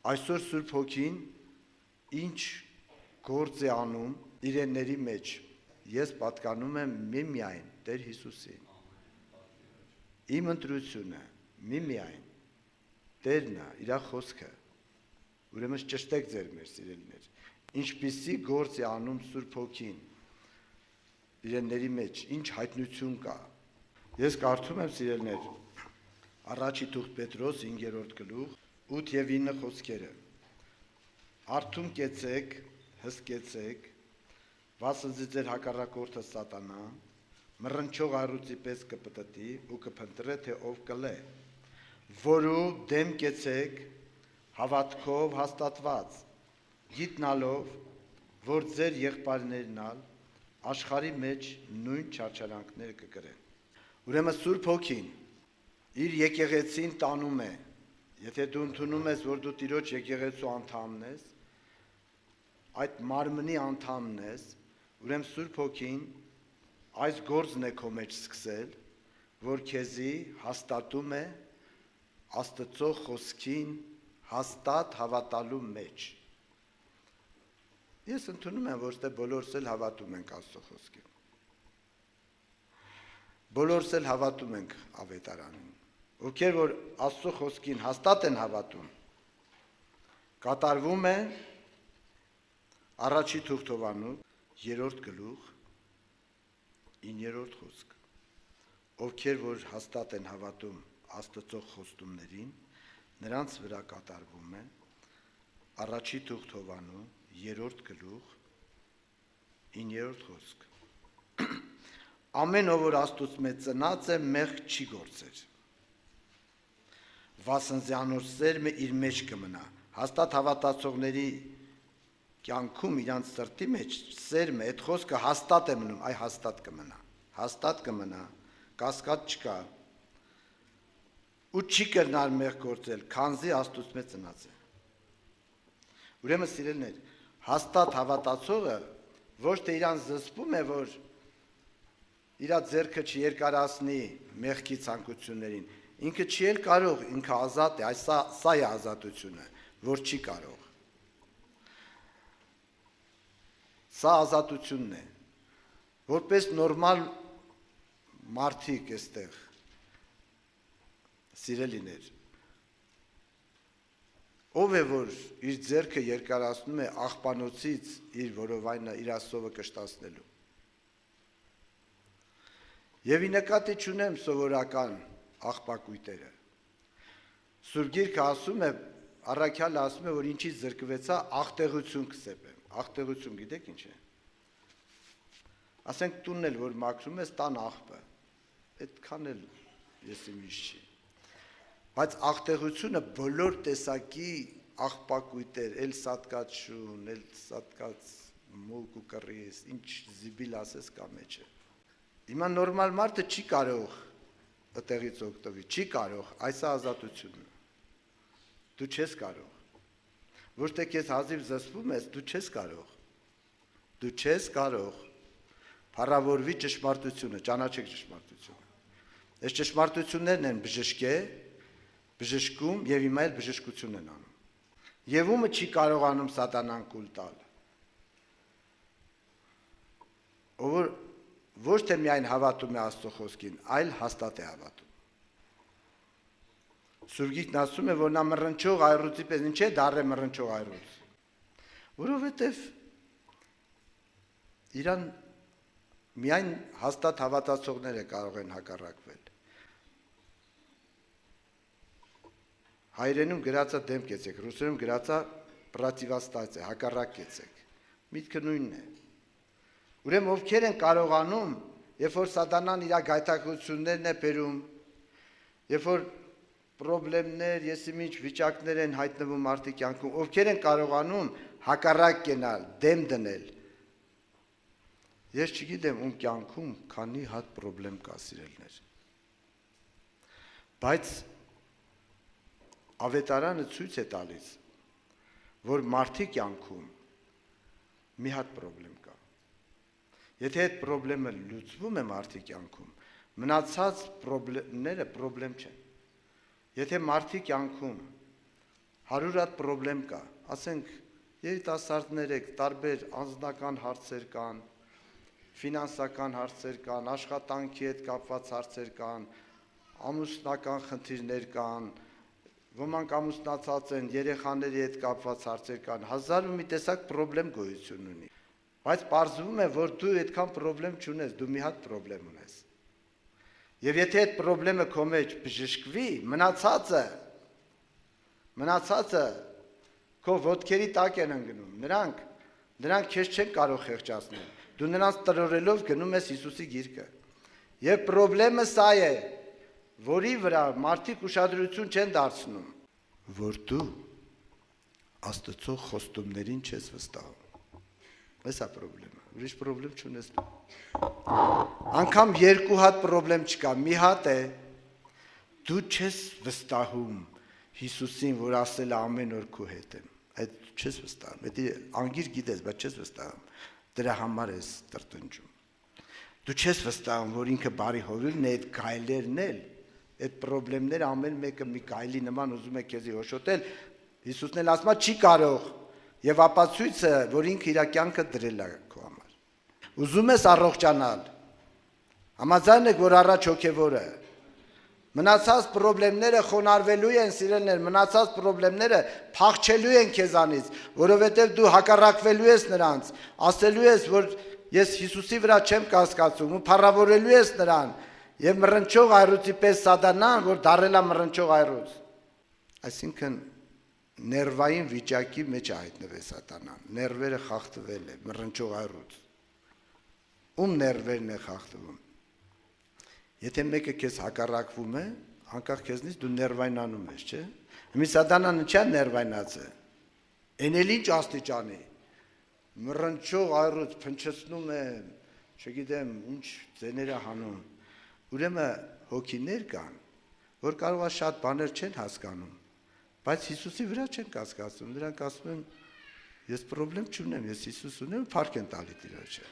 Այսօր Սուրբ Հոգին ինչ գործ է անում իրենների մեջ, ես պատկանում եմ միմիայն Տեր Հիսուսին, իմ ընտրությունը միմիայն Տերն է, իր խոսքը, ուրեմն ճշտեք ձեր մեր սիրելիներ, ինչպիսի գործ է անում Սուրբ Հոգին իրենների մեջ, ինչ հայտնություն կա։ Ես կարդում եմ սիրելիներ, առաջի թուղթ Պետրոս 5-րդ գլուխ 8 և 9 խոսքերը։ Արթուն կեցեք, հսկեցեք, վասնզի ձեր հակառակորդը սատանա, մռնչող առյուծի պես կպտտի ու կփնտրե, թե ով կլե, որու դեմ կեցեք հավատքով հաստատված, գիտնալով, որ ձեր եղբայրներն աշխարհի մեջ նույն չարչարանքները կկրեն։ Ուրեմն Սուրբ Հոգին իր եկեղեցին տանում է, եթե դու ընդունում ես, որ դու Տիրոջ եկեղեցու անդամն ես, այդ մարմնի անդամն ես, ուրեմն Սուրբ Հոգին այս գործն է քո մեջ սկսել, որ քեզի հաստատում է Աստծո խոսքին հաստատ հավատալու մեջ։ Ես ընդունում եմ, որ բոլորս էլ հավատում ենք Աստծո խոսքին։ Բոլորս էլ հավատում ենք ավետարանին։ Ովքեր որ Աստծո խոսքին հաստատ են հավատում, կատարվում է առաջի թուղթ Հովհաննես 3-րդ գլուխ 9-րդ խոսք։ Ովքեր որ հաստատ են հավատում Աստծո խոստումներին, նրանց վրա կատարվում է առաջի թուղթ Հովհաննես 3-րդ գլուխ 9-րդ խոսք։ Ամեն ով որ Աստծուց մեծ ծնած է, մեղք չի գործեր։ Վասնզի անոր սերմը իր մեջ կմնա։ Հաստատ հավատացողների կյանքում իրանց սրտի մեջ սերմը, այդ խոսքը հաստատ է մնում, այ հաստատ կմնա։ Հաստատ կմնա, կասկած չկա։ Ու չի կրնար մեղք գործել, քանզի Աստծուց մեծ ծնած է։ Ուրեմն սիրելիներ, հաստատ հավատացողը ոչ թե իրան զսպում է, որ իր ձեռքը չերկարացնի մեղքի ցանկություններին, ինքը չի էլ կարող, ինքը ազատ է, սա է ազատությունը, որ չի կարող։ Սա ազատությունն է, որպես նորմալ մարդիկ էստեղ, սիրելիներ, ով է, որ իր ձեռքը երկարացնում է աղբանոցից իր որովայնը, իր ասովը կշտացնելու։ Եվ ի նկատի չունեմ սովորական աղբակույտերը։ Սուրբ Գիրքը ասում է, առաքյալը ասում է, որ ինչից զրկվեցա, աղտեղություն կսեպեմ։ Աղտեղություն գիտեք ինչ է։ Ասենք տունն էլ, որ մաքրում ես, տան աղբը, այդքան էլ ես իմ ինչ չի։ Բայց աղտեղությունը բոլոր տեսակի աղբակույտեր, էլ սատկած շուն, էլ սատկած մուկ ու կռիս, ինչ զիբիլ ասես կա մեջը։ Հիմա նորմալ մարդը չի կարող այդտեղից օգտվել, չի կարող, այս է ազատությունը։ Դու չես կարող։ Ոչ թե քեզ հազիվ զսպում ես, դու չես կարող։ Դու չես կարող փառավորվի ճշմարտությունը, ճանաչեք ճշմարտությունը։ Այս ճշմարտություններն են բժշկում եւ հիմա էլ բժշկություն են անում։ Եվ ումը չի կարողանում սատանան կուլ տալ։ Ով ոչ թե միայն հավատում է Աստծո խոսքին, այլ հաստատ է հավատում։ Սուրբ Գիրքն ասում է, որ նա մռնչող այռուցի պես, ինչ է դառը մռնչող այռուց։ Որովհետև իրան միայն հաստատ հավատացողները կարող են հակառակվել։ Հայերենում գրածա դեմ կեցեք, ռուսերենում գրածա պրատիվաստացիա, հակառակ կեցեք։ Միտքը նույնն է։ Ուրեմն ովքեր են կարողանում, երբ որ սատանան իր գայթակղություններն է բերում, երբ որ պրոբլեմներ, եսիմինչ վիճակներ են հայտնվում մարդի կյանքում, ովքեր են կարողանում հակառակ կենալ, դեմ դնել։ Ես չգիտեմ ում կյանքում քանի հատ պրոբլեմ կա, սիրելիներ։ Բայց ավետարանը ցույց է տալիս, որ մարդի կյանքում մի հատ պրոբլեմ կա։ Եթե այդ պրոբլեմը լուծվում է մարդի կյանքում, մնացած պրոբլեմները պրոբլեմ չեն։ Եթե մարդի կյանքում 100 հատ պրոբլեմ կա, ասենք երիտասարդներ եք, տարբեր անձնական հարցեր կան, ֆինանսական հարցեր կան, աշխատանքի հետ կապված հարցեր կան, ամուսնական խնդիրներ կան, ոմանք ամուսնացած են, երեխաների հետ կապված հարցեր կան, 1000 ու մի տեսակ պրոբլեմ գոյություն ունի, բայց պարզվում է, որ դու այդքան պրոբլեմ չունես, դու մի հատ պրոբլեմ ունես, եւ եթե այդ պրոբլեմը քո մեջ բժշկվի, մնացածը քո ոտքերի տակ են ընկնում, նրանք քեզ չեն կարող խեղճացնել, դու նրանց տրորելով գնում ես Հիսուսի գիրկը, եւ պրոբլեմը սա է, որի վրա մարդիկ ուշադրություն չեն դարձնում, որ դու Աստծո խոստումներին չես վստահում, Էսա պրոբլեմը, ուրիշ պրոբլեմ չունես դու, անգամ 2 հատ պրոբլեմ չկա, մի հատ է, դու չես վստահում Հիսուսին, որ ասել է ամեն օր քո հետ եմ, այդ չես վստահում, դա անգիր գիտես, բայց չես վստահում, դրա համար ես տրտնջում, դու չես վստահում, որ ինքը բարի հորիլն է, այդ գայլերն էլ, այդ պրոբլեմները ամեն մեկը մի գայլի նման ուզում է քեզի հոշոտել, Հիսուսն էլ ասում է չի կարող, եւ ապացույցը, որ ինքը իր կյանքը դրել է քո համար, ուզում ես առողջանալ, համաձայն եք, որ առաջ հոգևորը, մնացած պրոբլեմները խոնարհվելու են, սիրելիներ, մնացած պրոբլեմները փախչելու են քեզանից, որովհետև դու հակառակվելու ես նրանց, ասելու ես, որ ես Հիսուսի վրա չեմ կասկածում, ու փառավորելու ես նրան, եւ մռնչող այրուծի պես սատանան, որ դառել է մռնչող այրուծ, այսինքն ներվային վիճակի մեջ հայտնվել սատանան, ներվերը խախտվել է, մռնչող այրուծ, ում ներվերն է խախտվում, եթե մեկը քեզ հակառակվում է, անկախ քեզնից դու ներվայնանում ես, չէ՞, մի սատանան ինչա ներվայնած է, այն էլ ինչ աստիճանի, մռնչող այրուծ փնչեցնում է, չգիտեմ, ինչ ձեները հանում, ուրեմն հոգիներ կան, որ կարող է շատ բաներ չեն հասկանում, բայց Հիսուսի վրա չեն կասկածում, նրանք ասում են, ես պրոբլեմ չունեմ, ես Հիսուս ունեմ, փառք են տալի Տիրոջը։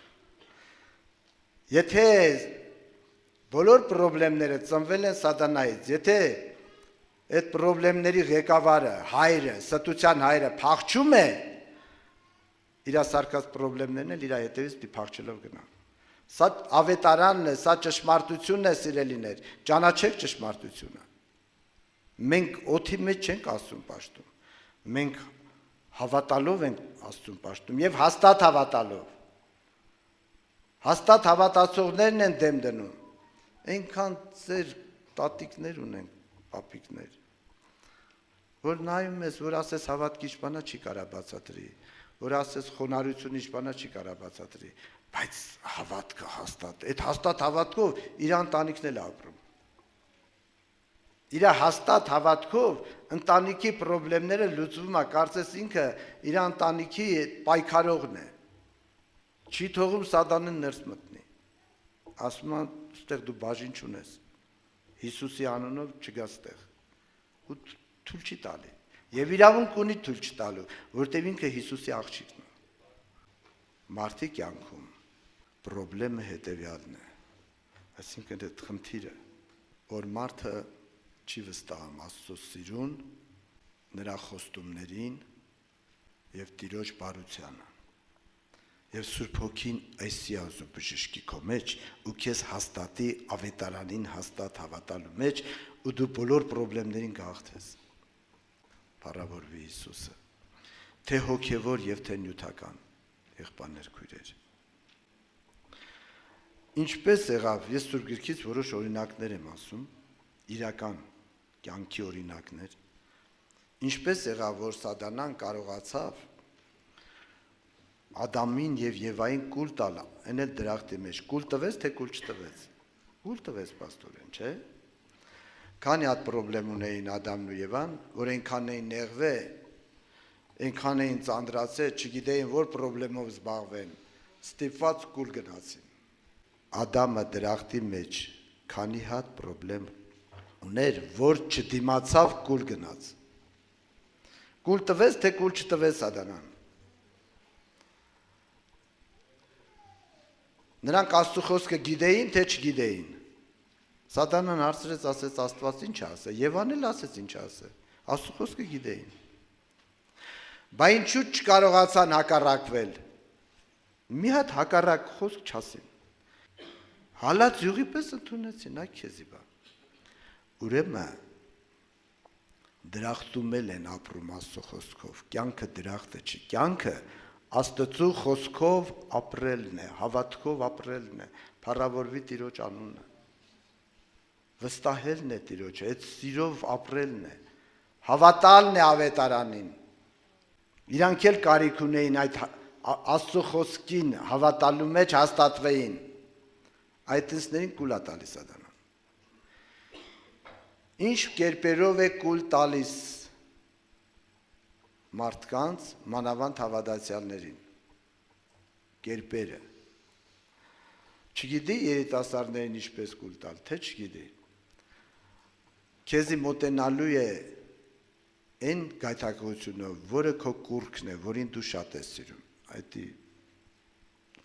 Եթե բոլոր պրոբլեմները ծնվել են սատանայից, եթե այդ պրոբլեմների ղեկավարը, հայրը, ստության հայրը փախչում է, իր սարկած պրոբլեմներն էլ իր հետևից պիտի փախչելով գնան։ Սա ավետարանն է, սա ճշմարտությունն է, սիրելիներ, ճանաչեք ճշմարտությունը։ Մենք օդի մեջ չենք Աստծուն պաշտում, մենք հավատալով ենք Աստծուն պաշտում եւ հաստատ հավատալով։ Հաստատ հավատացողներն են դեմ դնում, այնքան ծեր տատիկներ ունենք, պապիկներ, որ նայում ես, որ ասես հավատքի իշխանա չի կարա բացատրի, որ ասես խոնարհություն իշխանա չի կարա բացատրի, բայց հավատքը հաստատ, այդ հաստատ հավատքով իր ընտանիքն էլ ապրում։ Իր հաստատ հավատքով ընտանիքի պրոբլեմները լուծվում է, կարծես ինքը իր ընտանիքի պայքարողն է, չի թողում սատանեն ներս մտնի, ասում են, ստեղ դու բաժին չունես, Հիսուսի անունով չգաս ստեղ, ու թույլ չի տալի, և իրավունք ունի թույլ չտալու, որտև ինքը Հիսուսի աղջիկն է, մարդի կյանքում պրոբլեմը հետևյալն է, այսինքն այդ խնդիրը, որ մարդը չի վստահում Աստծո սիրուն, նրա խոստումներին եւ Տիրոջ բարությանը։ Եվ Սուրբ Հոգին այսի ազու բժշկի քո մեջ ու քեզ հաստատի ավետարանին հաստատ հավատալու մեջ ու դու բոլոր պրոբլեմներին կհաղթես։ Փառավորվի Հիսուսը։ Թե հոգևոր եւ թե նյութական եղբայրներ քույրեր։ Ինչպես եղավ, ես Սուրբ Գրքից որոշ օրինակներ եմ ասում, իրական կյանքի օրինակներ, ինչպես եղավ, որ սատանան կարողացավ Ադամին եւ Եվային կուլ տալ, այն էլ դրախտի մեջ, կուլ տվեց, թե կուլ չտվեց, կուլ տվեց պաստորեն, չէ, քանի հատ պրոբլեմ ունեին Ադամն ու Եվան, որ այնքան էին նեղվե, այնքան էին ծանրացել, չգիտեին որ պրոբլեմով զբաղվեն, ստիպված կուլ գնացին, Ադամը դրախտի մեջ քանի հատ պրոբլեմ ուներ, որ չդիմացավ կուլ գնաց, կուլ տվեց, թե կուլ չտվեց սատանան, նրանք Աստծո խոսքը գիտեին, թե չգիտեին, սատանան հարցրեց, ասեց Աստված ինչ ասե, Եվան էլ ասեց ինչ ասե, Աստծո խոսքը գիտեին, Բա ինչու չկարողացան հակառակվել։ Մի հատ հակառակ խոսք չասին։ Հալած յուղի պես ընդունեցին, այ քեզի բա։ Ուրեմն դրախտում են ապրում Աստծո խոսքով։ Կյանքը դրախտը չի, կյանքը Աստծո խոսքով ապրելն է, հավատքով ապրելն է, փառավորվի Տիրոջ անունը։ Վստահելն է Տիրոջը, այդ սիրով ապրելն է, հավատալն է ավետարանին։ Իրանք էլ կարիք ունեին այդ Աստծո խոսքին հավատալու մեջ հաստատվեին։ Այդ ինձներին կուլ է տալիս Սատանան։ Ինչ կերպերով է կուլ տալիս մարդկանց, մանավանդ հավատացյալներին։ Կերպերը։ Չգիտի երիտասարդներին ինչպես կուլ տալ, թե չգիտի։ Քեզի մոտենալու է այն գայթակղությունը, որը քո կուռքն է, որին դու շատ ես սիրում, այդ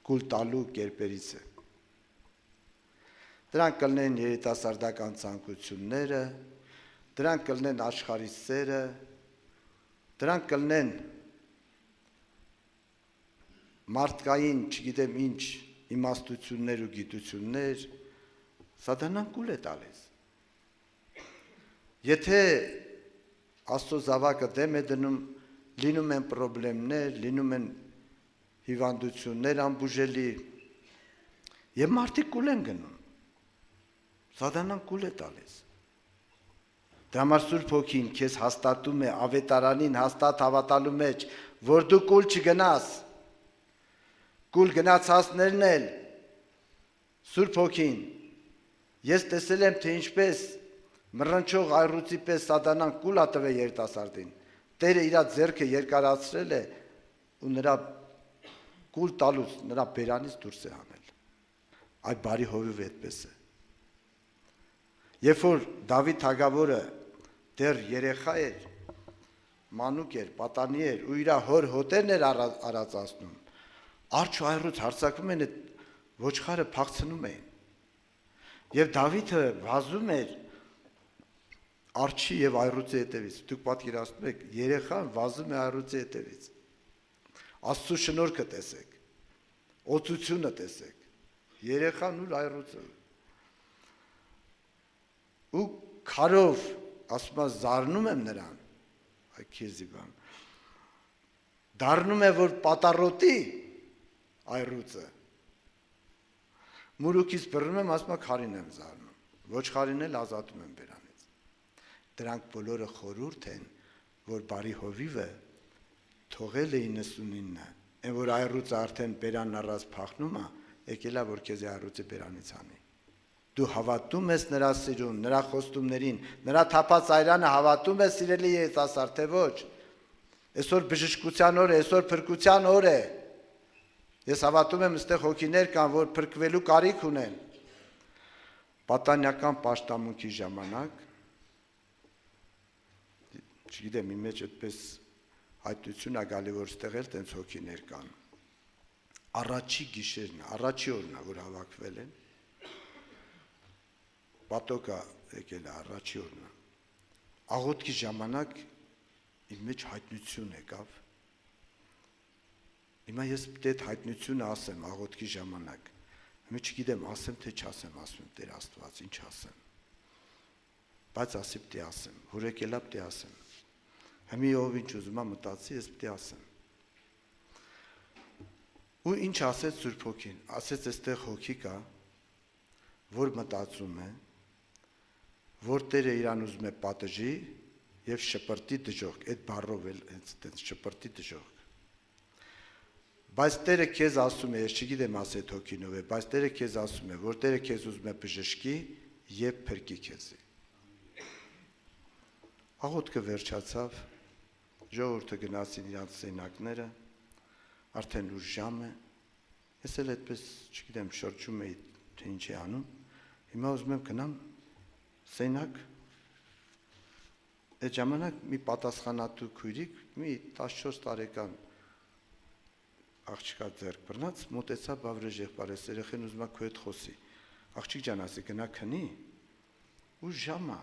կուլ տալու կերպերից է։ Դրանք կլինեն երիտասարդական ցանկությունները, դրանք կլինեն աշխարհի սերը, դրանք կլինեն մարդկային, չգիտեմ ինչ, իմաստություններ ու գիտություններ, Սատանան կուլ է տալիս։ Եթե Աստծո զավակը դեմ է դնում, լինում են խնդիրներ, լինում են հիվանդություններ անբուժելի, եւ մարդիկ կուլ են գնում։ Սատանան կուլ է տալիս։ Դրա համար Սուրբ Հոգին քեզ հաստատում է ավետարանին հաստատ հավատալու մեջ, որ դու կուլ չգնաս։ Կուլ գնացածներն էլ Սուրբ Հոգին։ Ես տեսել եմ, թե ինչպես մռնչող այռուցի պես Սատանան կուլ է տվել երիտասարդին։ Տերը իր ձեռքը երկարացրել է ու նրա կուլ տալուց նրա բերանից դուրս է հանել։ Այդ բարի հովիվ այդպես է։ Երբ որ Դավիթ թագավորը դեռ երեխա էր, մանուկ էր, պատանի էր ու իր հոր հոտերն էր արածացնում, արջ ու այռուց հարձակվում են այդ ոչխարը փախցնում էին։ Եվ Դավիթը վազում էր արջի եւ այռուցի հետևից։ Դուք պատկերացնում եք, երեխան վազում է այռուցի հետևից։ Աստծո շնորհքը տեսեք։ Օծությունը տեսեք։ Երեխան ու այռուցը։ Ու քարով, ասում եմ, զարնում եմ նրան, այ քեզի բան։ Դառնում է, որ պատառոտի այռուցը։ Մուրուքից բռնում եմ, ասում եմ, քարին եմ զարնում։ Ոչխարին էլ ազատում եմ բերանից։ Դրանք բոլորը խորհուրդ են, որ բարի հովիվը թողել է 99-ը, այն որ այռուցը արդեն բերանն առած փախնում է, եկել է, որ քեզի այռուցը բերանից հանի։ Դու հավատում ես նրա սիրուն, նրա խոստումներին, նրա թափած այրանը հավատում ես սիրելի երիտասարդ, թե ոչ։ Այսօր բժշկության օր է, այսօր փրկության օր է։ Ես հավատում եմ, այստեղ հոգիներ կան, որ փրկվելու կարիք ունեն։ Պատանյական պաշտամունքի ժամանակ, չգիտեմ, իմ մեջ այդպես հայտություն է գալի, որ ստեղ էլ տենց հոգիներ կան։ Առաջի գիշերն, առաջի օրն է, որ հավաքվել են։ Պատոկա եկել է առաջի օրն։ Աղոթքի ժամանակ իմ մեջ հայտնություն եկավ։ Հիմա ես պետք է հայտնությունը ասեմ աղոթքի ժամանակ։ Հիմա չգիտեմ ասեմ թե չասեմ, ասում եմ Տեր Աստված, ինչ ասեմ։ Բայց ասի պետք է ասեմ, որ եկելա պետք է ասեմ։ Հիմա ով ինչ ուզում է մտածի, ես պետք է ասեմ։ Ու ինչ ասեց Սուրբ Հոգին։ Ասեց այստեղ հոգի կա, որ մտածում է, որ Տերը իրան ուզում է պատժի եւ շպրտի դժոխք, այդ բառով էլ այդպես շպրտի դժոխք։ Բայց Տերը քեզ ասում է, ես չգիտեմ ասել հոգինով է, բայց Տերը քեզ ասում է, որ Տերը քեզ ուզում է բժշկի եւ փրկի քեզի։ Աղոթքը վերջացավ, ժողովուրդը գնացին իրանց սենակները, արդեն ուշ ժամ է։ Ես էլ այդպես, չգիտեմ, շրջում էի, թե ինչ է անում։ Հիմա ուզում եմ գնամ սենակ։ Այդ ժամանակ մի պատասխանատու քույրիկ, մի 14 տարեկան աղջկա ձեռք բռնած, մոտեցավ բավրեժ եղբայրս, երեխեն ուզում է քո հետ խոսի։ Աղջիկ ջան, ասի գնա քնի։ Ու ժամը,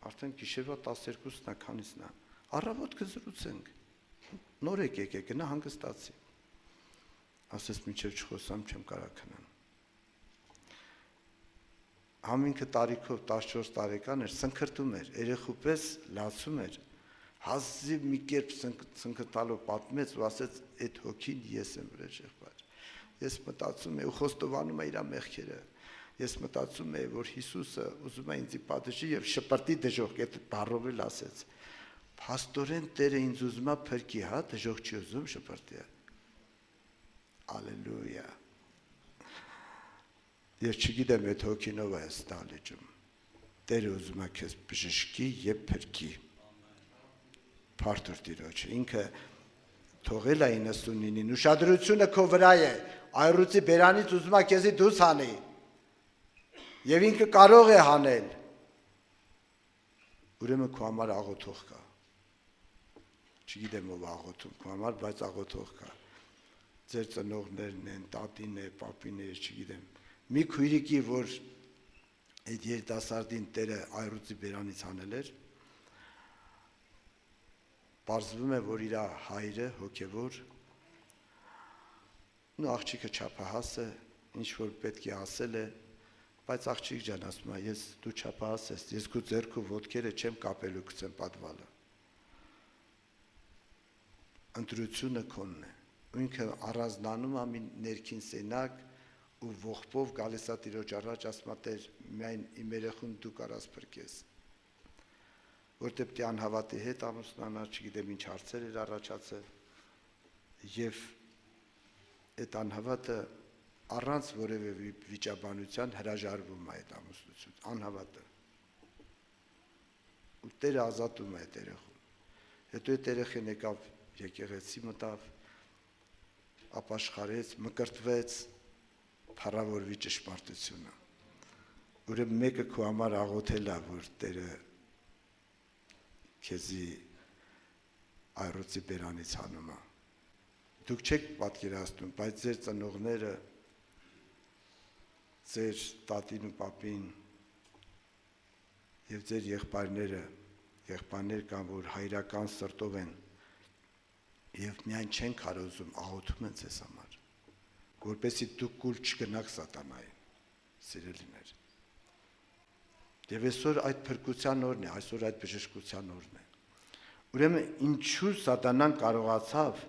արդեն գիշերվա 12-ն է, քանիսն է։ Առավոտ կզրուցենք։ Նոր եկեք, գնա հանգստացի։ Ասես մինչև չխոսամ չեմ կարող քնեմ։ Համինքը տարիքով 14 տարեկան էր, սնքրտում էր, երեխու պես լացում էր, հազիվ մի կերպ սնքրտալով պատմեց ու ասեց այդ հոգին ես եմ վրեժ եղբայր։ Ես մտածում եմ ու խոստովանում եմ իր մեղքերը։ Ես մտածում եմ, որ Հիսուսը ուզում է ինձ պատժի եւ շպրտի դժոխք, այդ բառով էլ ասեց։ Փաստորեն Տերը ինձ ուզում է փրկի, հա, դժոխք չի ուզում շպրտի։ Ալելույա։ Ես չգիտեմ այդ հոգինով է ստալիճում։ Տերը ուզում է քեզ բժշկի եւ փրկի։ Փարթուր Տիրոջը ինքը թողել է 99-ին, ուշադրությունը քո վրա է, այրուցի բերանից ուզում է քեզի դուրս հանի։ Եվ ինքը կարող է հանել։ Ուրեմն քո համար աղոթող կա։ Չգիտեմ ով աղոթում քո համար, բայց աղոթող կա։ Ձեր ծնողներն են, տատին է, պապին է, չգիտեմ։ Մի քույրիկի, որ այդ երիտասարդին Տերը այրուցի բերանից հանել էր, պարզվում է, որ իր հայրը հոգևոր ու աղջիկը չափահաս է, ինչ որ պետք է ասել է, բայց աղջիկ ջան ասում է, ես դու չափահաս ես, ես քո ձեռքով ոտքերը չեմ կապելու գցեմ պատվալը։ Ընտրությունը քոնն է։ Ու ինքը առանձնանում է մի ներքին սենակ ու ողբով գալիս է Տիրոջ առաջ, ասում է Տեր, միայն իմ երեխուն դու կարաս փրկես։ Որտեղ պիտի անհավատի հետ ամուսնանար, չգիտեմ ինչ հարցեր էր առաջացել, եւ այդ անհավատը առանց որևէ վիճաբանության հրաժարվում է այդ ամուսնություն, անհավատը։ Ու Տերը ազատում է այդ երեխուն։ Հետո այդ երեխան եկավ եկեղեցի մտավ, ապաշխարեց, մկրտվեց, փառավորվի ճշմարտությունը։ Ուրեմն մեկը քո համար աղոթել է, որ Տերը քեզի այրոցի բերանից հանում է։ Դուք չեք պատկերացնում, բայց ձեր ծնողները, ձեր տատին ու պապին եւ ձեր եղբայրներ կան, որ հայրական սրտով են եւ միայն չեն կարոզում, աղոթում են ձեզ համար, որպեսզի դուք կուլ չգնաք սատանային, սիրելիներ։ Եվ այսօր այդ փրկության օրն է, այսօր այդ բժշկության օրն է։ Ուրեմն ինչու սատանան կարողացավ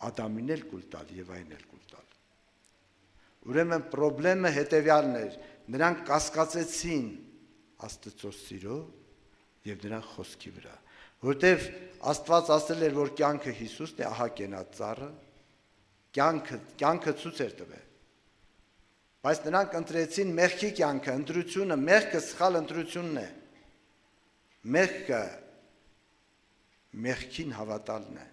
Ադամին էլ կուլ տալ եւ այն էլ կուլ տալ։ Ուրեմն խնդրեմը հետեւյալն էր, նրանք կասկածեցին Աստծո սիրո եւ նրան խոսքի վրա, որտեւ Աստված ասել էր, որ կյանքը Հիսուսն է, ահա կենաց ծառը, կյանքը ցույց էր տվել։ Բայց նրանք ընտրեցին մեղքի կյանքը, ընտրությունը, մեղքը սխալ ընտրությունն է։ Մեղքը մեղքին հավատալն է,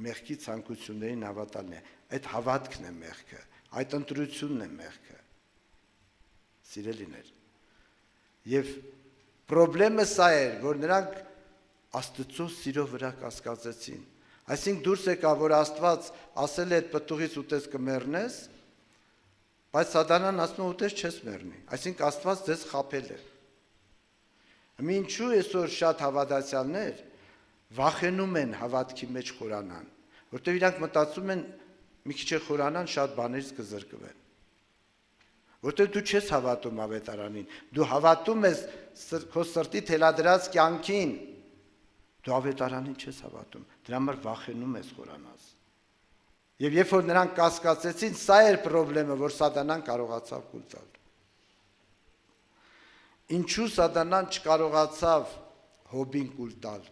մեղքի ցանկություններին հավատալն է։ Այդ հավատքն է մեղքը, այդ ընտրությունն է մեղքը։ Սիրելիներ։ Եվ խնդրեմը սա էր, որ նրանք Աստծո սիրո վրա կասկածեցին։ Այսինքն դուրս եկա, որ Աստված ասել է այդ պտուղից ուտես կմեռնես, բայց սատանան ասում է ուտես չես մեռնի։ Այսինքն Աստված ձեզ խաբել է։ Ինչու այսօր շատ հավատացյալներ վախենում են հավատքի մեջ խորանան, որտեղ իրանք մտածում են մի քիչ խորանան շատ բաներից կզրկվեն։ Որտեղ դու չես հավատում ավետարանին, դու հավատում ես քո սրտի թելադրած կյանքին, դու ավետարանին չես հավատում, դրա համար վախենում ես խորանաս։ Եվ երբ որ նրանք կասկածեցին, սա էր խնդրեմը, որ սատանան կարողացավ կուլ տալ։ Ինչու սատանան չկարողացավ Հոբին կուլ տալ։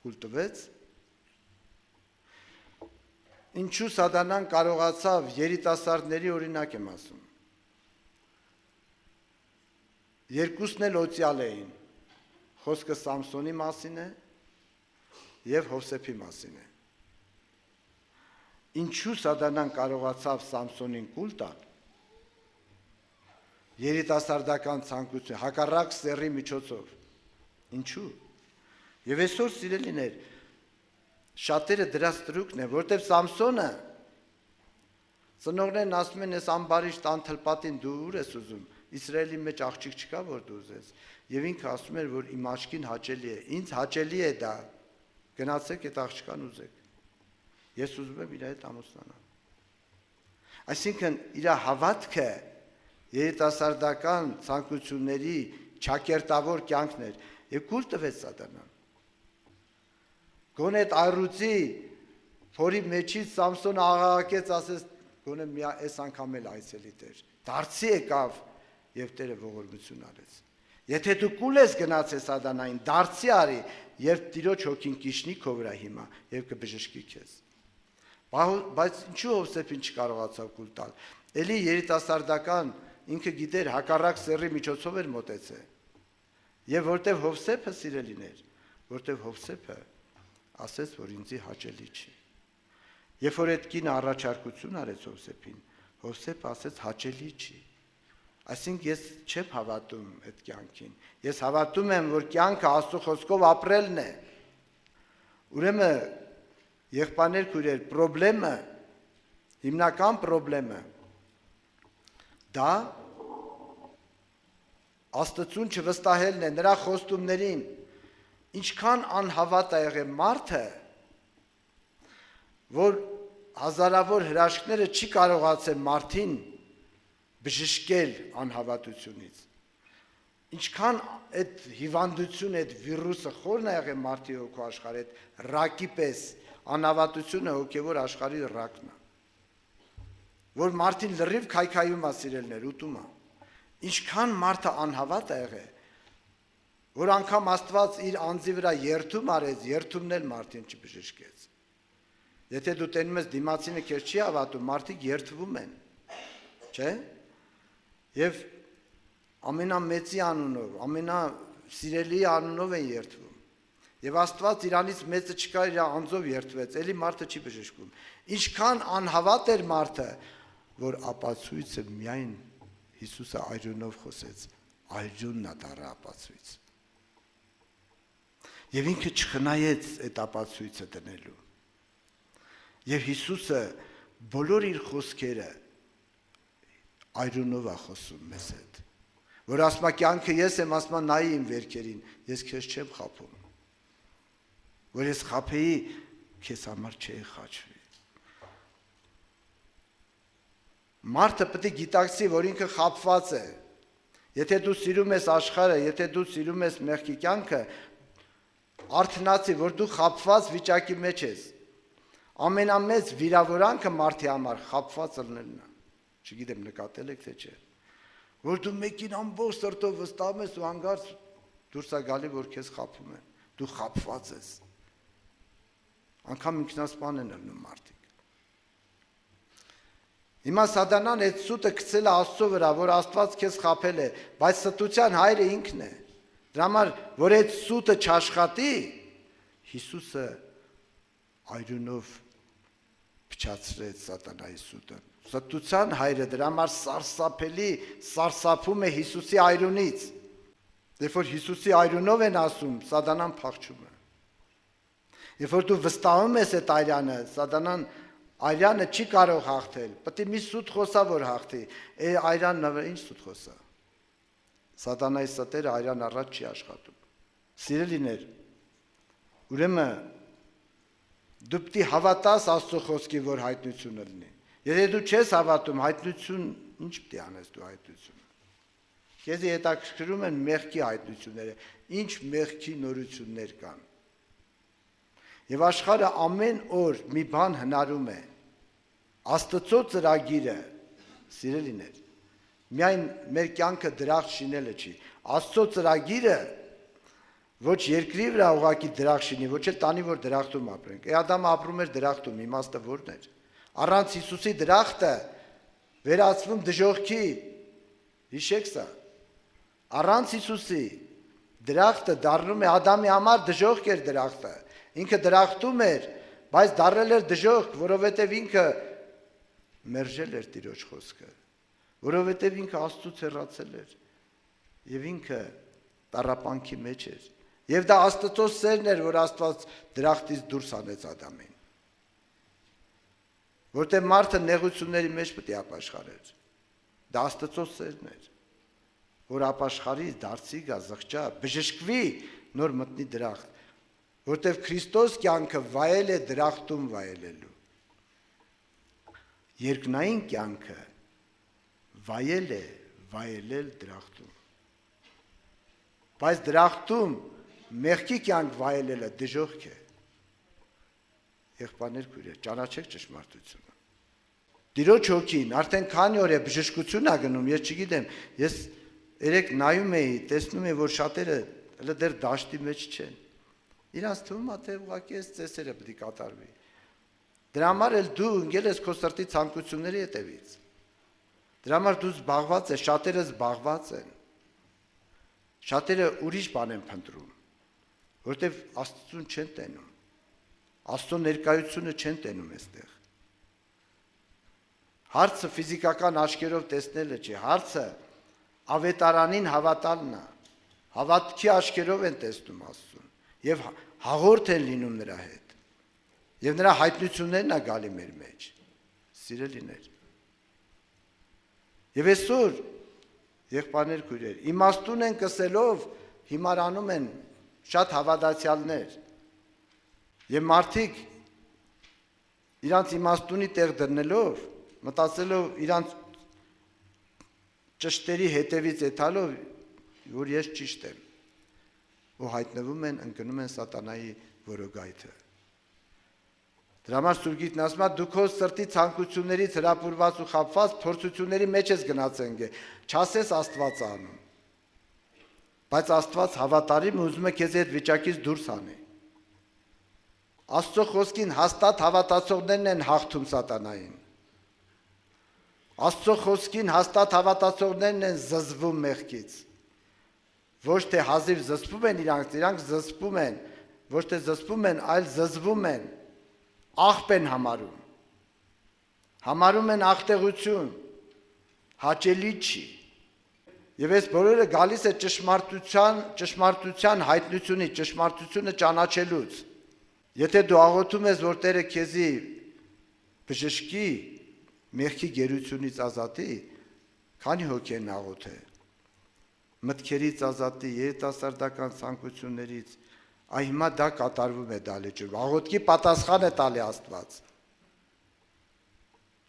Կուլ տվեց։ Ինչու սատանան կարողացավ երիտասարդների օրինակ եմ ասում։ Երկուսն էլ օծյալ էին։ Խոսքը Սամսոնի մասին է եւ Հովսեփի մասին է։ Ինչու սատանան կարողացավ Սամսոնին կուլ տալ։ Երիտասարդական ցանկություն, հակառակ սեռի միջոցով։ Ինչու։ Եվ այսօր սիրելիներ, շատերը դրա ստրուկն է, որտեղ Սամսոնը ծնողներն ասում են, ես ամբարիշ տան թլպատին դու ուր ես ուզում, Իսրայելի մեջ աղջիկ չկա, որ դու ուզես։ Եվ ինքը ասում էր, որ իմ աչքին հաճելի է, ինձ հաճելի է դա, գնացեք այդ աղջկան ուզեք։ Ես ուզում եմ իր հետ ամուսնանալ։ Այսինքն իր հավատքը երիտասարդական ցանկությունների ճակերտավոր կյանքն էր եւ կուլ տվեց սատանան։ Գոնե այդ այռուցի փորի մեջից Սամսոնը աղաղակեց, ասես գոնե մի այս անգամ էլ այցելի Տեր։ Դարձի եկավ եւ Տերը ողորմություն արեց։ Եթե դու կուլ ես գնացես սատանային, դարձի արի, երբ Տիրոջ հոգին կիշնի քո վրա հիմա եւ կբժշկի քեզ։ Բայց ինչու Հովսեփին չկարողացավ կուլ տալ։ Էլի երիտասարդական ինքը գիտեր հակառակ սեռի միջոցով էր մոտեցել։ Եվ որտեվ Հովսեփը սիրելիներ, որտեվ Հովսեփը ասեց, որ ինձի հաճելի չի։ Երբ որ այդ կինը առաջարկություն արեց Հովսեփին, Հովսեփը ասեց հաճելի չի։ Այսինքն ես չեմ հավատում այդ կյանքին։ Ես հավատում եմ, որ կյանքը Աստծո խոսքով ապրելն է։ Ուրեմն եղբայրներ քույրեր, խնդրեմը, հիմնական խնդրեմը դա Աստծուն չվստահելն է, նրա խոստումներին։ Ինչքան անհավատ է եղել մարդը, որ հազարավոր հրաշքները չի կարողացել մարդին բժշկել անհավատությունից։ Ինչքան այդ հիվանդությունը, այդ վիրուսը խորն է եղել մարդի հոգու աշխարհի, այդ ռակի պես անհավատությունը հոգևոր աշխարհի ռակն է, որ մարդին լրիվ քայքայում է սիրելներ, ուտում է։ Ինչքան մարդը անհավատ է եղել, որ անգամ Աստված իր անձի վրա երթում արեց, երթումն էլ մարդին չբժշկեց։ Եթե դու տենում ես դիմացինը քեզ չի հավատում, մարդիկ երթվում են, չէ՞։ Եվ ամենամեծի անունով, ամենասիրելի անունով են երթվում։ Եվ Աստված իրանից մեծը չկա, իր անձով երթվեց, էլի մարդը չի բժշկվում։ Ինչքան անհավատ էր մարդը, որ ապացույցը միայն Հիսուսը այրունով խոսեց, այրունն է դառը ապացույց։ Եվ ինքը չխնայեց այդ ապացույցը դնելու։ Եվ Հիսուսը բոլոր իր խոսքերը այրունով է խոսում մեզ հետ, որ ասма կյանքը ես եմ, ասма նայի իմ վերքերին, ես քեզ չեմ խաբում, որ ես խաբեի, քեզ համար չէի խաչվի։ Մարդը պետք է գիտակցի, որ ինքը խաբված է։ Եթե դու սիրում ես աշխարհը, եթե դու սիրում ես մեղքի կյանքը, արթնացի, որ դու խաբված վիճակի մեջ ես։ Ամենամեծ վիրավորանքը մարդի համար խաբված ելնելն է։ Չգիտեմ նկատել եք թե չէ։ Որ դու մեկին ամբողջ սրտով վստահում ես ու հանգարց դուրս է գալի, որ քեզ խաբում են։ Դու խաբված ես։ Անկամ ինքնասպան են ելնում մարդիկ։ Հիմա սատանան այդ սուտը գցել է Աստծո վրա, որ Աստված քեզ խաբել է, բայց ստության հայրը ինքն է։ Դրա համար, որ այդ սուտը չաշխատի, Հիսուսը այրունով փչացրեց սատանայի սուտը։ Ստության հայրը դրա համար սարսափելի սարսափում է Հիսուսի այրունից։ Երբ որ Հիսուսի այրունով են ասում, սատանան փախչում է։ Երբ որ դու վստահում ես այդ այրանը, սատանան այրանը չի կարող հաղթել, պետք է մի սուտ խոսա, որ հաղթի։ Այրանն ինչ սուտ խոսա։ Սատանայի ստերը այրան առաջ չի աշխատում։ Սիրելիներ, ուրեմն դու պետք է հավատաս Աստծո խոսքին, որ հայտնությունը լինի։ Եթե դու չես հավատում, հայտնություն ինչ պետք է անես դու հայտնությունը։ Քեզ հետաքրքրում են մեղքի հայտնությունները, ինչ մեղքի նորություններ կան։ Եվ աշխարհը ամեն օր մի բան հնարում է։ Աստծո ծրագիրը, սիրելիներ, միայն մեր կյանքը դրախտ շինելը չի։ Աստծո ծրագիրը ոչ երկրի վրա ուղակի դրախտ շինի, ոչ էլ տանի, որ դրախտում ապրենք։ Ադամը ապրում էր դրախտում, իմաստը որն էր։ Առանց Հիսուսի դրախտը վերածվում դժոխքի։ Հիշեք սա։ Առանց Հիսուսի դրախտը դառնում է Ադամի համար դժոխք էր դրախտը։ Ինքը դրախտում էր, բայց դառել էր դժոխք, որովհետև ինքը մերժել էր Տիրոջ խոսքը, որովհետև ինքը Աստծուց հեռացել էր եւ ինքը տառապանքի մեջ էր։ Եվ դա Աստծո սերն էր, որ Աստված դրախտից դուրս անեց Ադամին։ Որտեղ մարդը նեղությունների մեջ պետք է ապաշխարեր։ Դա Աստծո սերն էր, որ ապաշխարի, դարձի գա, զղջա, բժշկվի, նոր մտնի դրախտ, որտեվ Քրիստոս կյանքը վայել է դրախտում վայելելու։ Երկնային կյանքը վայել է վայելել դրախտում։ Բայց դրախտում մեղքի կյանք վայելելը դժոխք է։ Եղբայրներ, քույրեր, ճանաչեք ճշմարտությունը։ Տիրոջ հոգին արդեն քանի օր է բժշկություն ա գնում, ես չգիտեմ, ես երեք նայում էի, տեսնում եմ, որ շատերը հələ դեռ դաշտի մեջ չեն։ Իրանց թվում է, թե ուղղակի այս ծեսերը պետք է կատարվի։ Դրա համար էլ դու ընկել ես քո սրտի ցանկությունների հետևից։ Դրա համար դու զբաղված ես, շատերը զբաղված են։ Շատերը ուրիշ բան են փնտրում, որտեվ Աստծուն չեն տենում։ Աստծո ներկայությունը չեն տենում այստեղ։ Հարցը ֆիզիկական աչքերով տեսնելը չի, հարցը ավետարանին հավատալն է։ Հավատքի աչքերով են տեսնում Աստծուն եւ հաղորդ են լինում նրա հետ։ Եվ նրա հայտնություններն է գալի մեր մեջ։ Սիրելիներ։ Եվ այսօր եղբայրներ, քույրեր, իմաստուն են կսելով հիմարանում են շատ հավատացյալներ։ Եվ մարդիկ իրանց իմաստունի տեղ դրնելով, մտածելով իրանց ճշտերի հետևից եթալով, որ ես ճիշտ եմ, ու հայտնվում են, ընկնում են սատանայի որոգայթը։ Դրա համար Սուրբ Գիրքն ասում է, դու քո սրտի ցանկություններից հրապուրված ու խաբված փորձությունների մեջ ես գնացել, չասես Աստված անում։ Բայց Աստված հավատարիմ ուզում է քեզ այդ վիճակից դուրս անի։ Աստծո խոսքին հաստատ հավատացողներն են հաղթում սատանային։ Աստծո խոսքին հաստատ հավատացողներն են զզվում մեղքից։ Ոչ թե հազիվ զսպում են իրանք զսպում են, ոչ թե զսպում են, այլ զզվում են, աղբ են համարում։ Համարում են աղտեղություն, հաճելի չի։ Եվ այս բոլորը գալիս է ճշմարտության հայտնությունից, ճշմարտությունը ճանաչելուց։ Եթե դու աղոթում ես, որ Տերը քեզի բժշկի, մեղքի գերությունից ազատի, քանի հոգի են աղոթել, մտքերից ազատի, երիտասարդական ցանկություններից, այ հիմա դա կատարվում է դալեջում, աղոթքի պատասխան է տալի Աստված։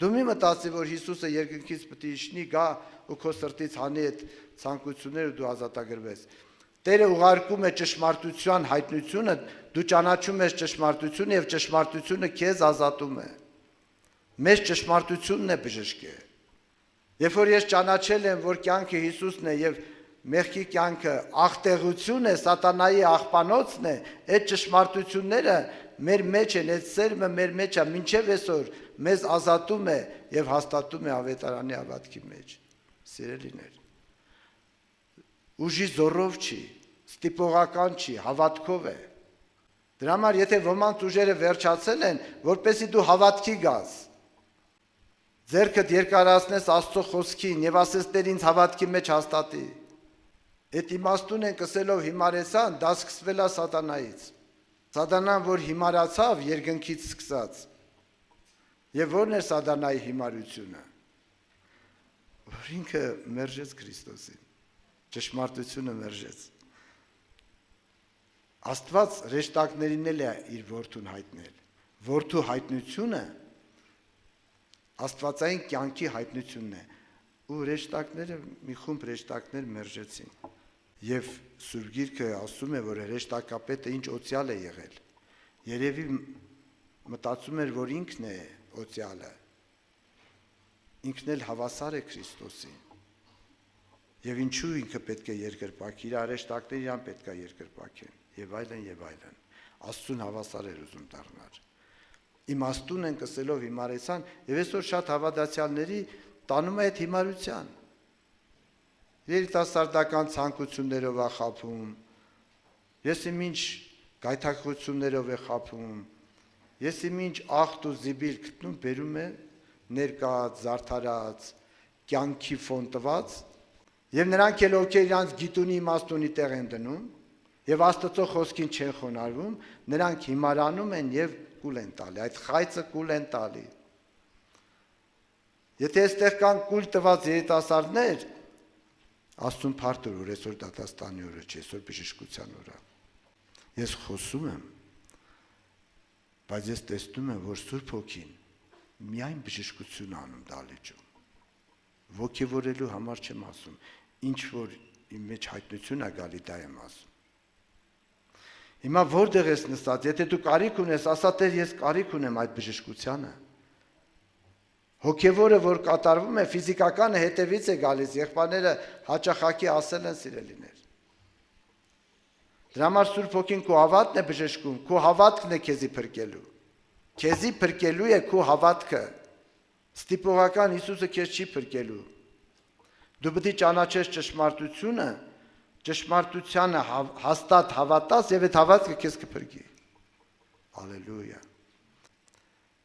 Դու մի մտածի, որ Հիսուսը երկնքից պետք է իջնի, գա ու քո սրտից հանի այդ ցանկությունները դու ազատագրվես։ Տերը ուղարկում է ճշմարտության հայտնությունը, դու ճանաչում ես ճշմարտությունը եւ ճշմարտությունը քեզ ազատում է։ Մեծ ճշմարտությունն է բժշկը։ Երբ որ ես ճանաչել եմ, որ կյանքը Հիսուսն է եւ մեղքի կյանքը աղտեղություն է, սատանայի աղբանոցն է, այդ ճշմարտությունները մեր մեջ են, այդ սերմը մեր մեջ է, մինչև այսօր մեզ ազատում է եւ հաստատում է ավետարանի հավատքի մեջ։ Սիրելիներ, ուժի զորով չի, ստիպողական չի, հավատքով է։ Դրա համար եթե ոմանց ուժերը վերջացել են, որպեսզի դու հավատքի գաս, ձեռքդ երկարացնես Աստծո խոսքին եւ ասես Տեր ինձ հավատքի մեջ հաստատի։ Այդ իմաստուն են կսելով հիմարեցան, դա սկսվել է սատանայից։ Սատանան, որ հիմարացավ երկնքից սկսած, եւ ո՞րն է սատանայի հիմարությունը, որ ինքը մերժեց Քրիստոսին, ճշմարտությունը մերժեց։ Աստված հրեշտակներին էլ է իր որդուն հայտնել, որդու հայտնությունը աստվածային կյանքի հայտնությունն է, ու հրեշտակները մի խումբ հրեշտակներ մերժեցին։ Եվ Սուրբ Գիրքը ասում է, որ հրեշտակապետը ինչ օծյալ է եղել։ Երևի մտածում էր, որ ինքն է օծյալը։ Ինքն էլ հավասար է Քրիստոսին։ Եվ ինչու ինքը պետք է երկրպագի, իր հրեշտակները իրան պետք է երկրպագեն, եւ այլն եւ այլն։ Աստծուն հավասար էր ուզում դառնալ։ Իմաստուն են կսելով հիմարեցան, եւ այսօր շատ հավատացյալների տանում է այդ հիմարության։ Երիտասարդական ցանկություններով է խափում, ես իմ ինչ գայթակղություններով է խափում, ես իմ ինչ աղտ ու զիբիլ գտնում, բերում է ներկած, զարդարած, կյանքի ֆոն տված, եւ նրանք էլ ովքեր իրանց գիտունի իմաստունի տեղ են դնում, եւ Աստծո խոսքին չեն խոնարհվում, նրանք հիմարանում են եւ կուլ են տալի, այդ խայծը կուլ են տալի։ Եթե այստեղ կան կուլ տված երիտասարդներ, Աստծուն փառք տուր, որ այսօր դատաստանի օրը չէ, այսօր բժշկության օրը։ Ես խոսում եմ Բայց ես տեսնում եմ, որ Սուրբ Հոգին միայն բժշկություն անում դալիճում։ Ոգևորելու համար չեմ ասում, ինչ որ իմ մեջ հայտնություն է գալի, դա եմ ասում։ Հիմա որտեղ ես նստած, եթե դու կարիք ունես, ասա Տեր, ես կարիք ունեմ այդ բժշկությանը։ Հոգևորը, որ կատարվում է, ֆիզիկականը հետևից է գալիս, եղբայրները հաճախակի ասել են սիրելիներ։ Դրա համար Սուրբ Հոգին քո հավատն է բժշկում, քո հավատքն է քեզի փրկելու։ Քեզի փրկելու է քո հավատքը։ Ստիպողական Հիսուսը քեզ չի փրկելու։ Դու պետք է ճանաչես ճշմարտությունը, ճշմարտությանը հաստատ հավատաս եւ այդ հավատքը քեզ կփրկի։ Հալելույա։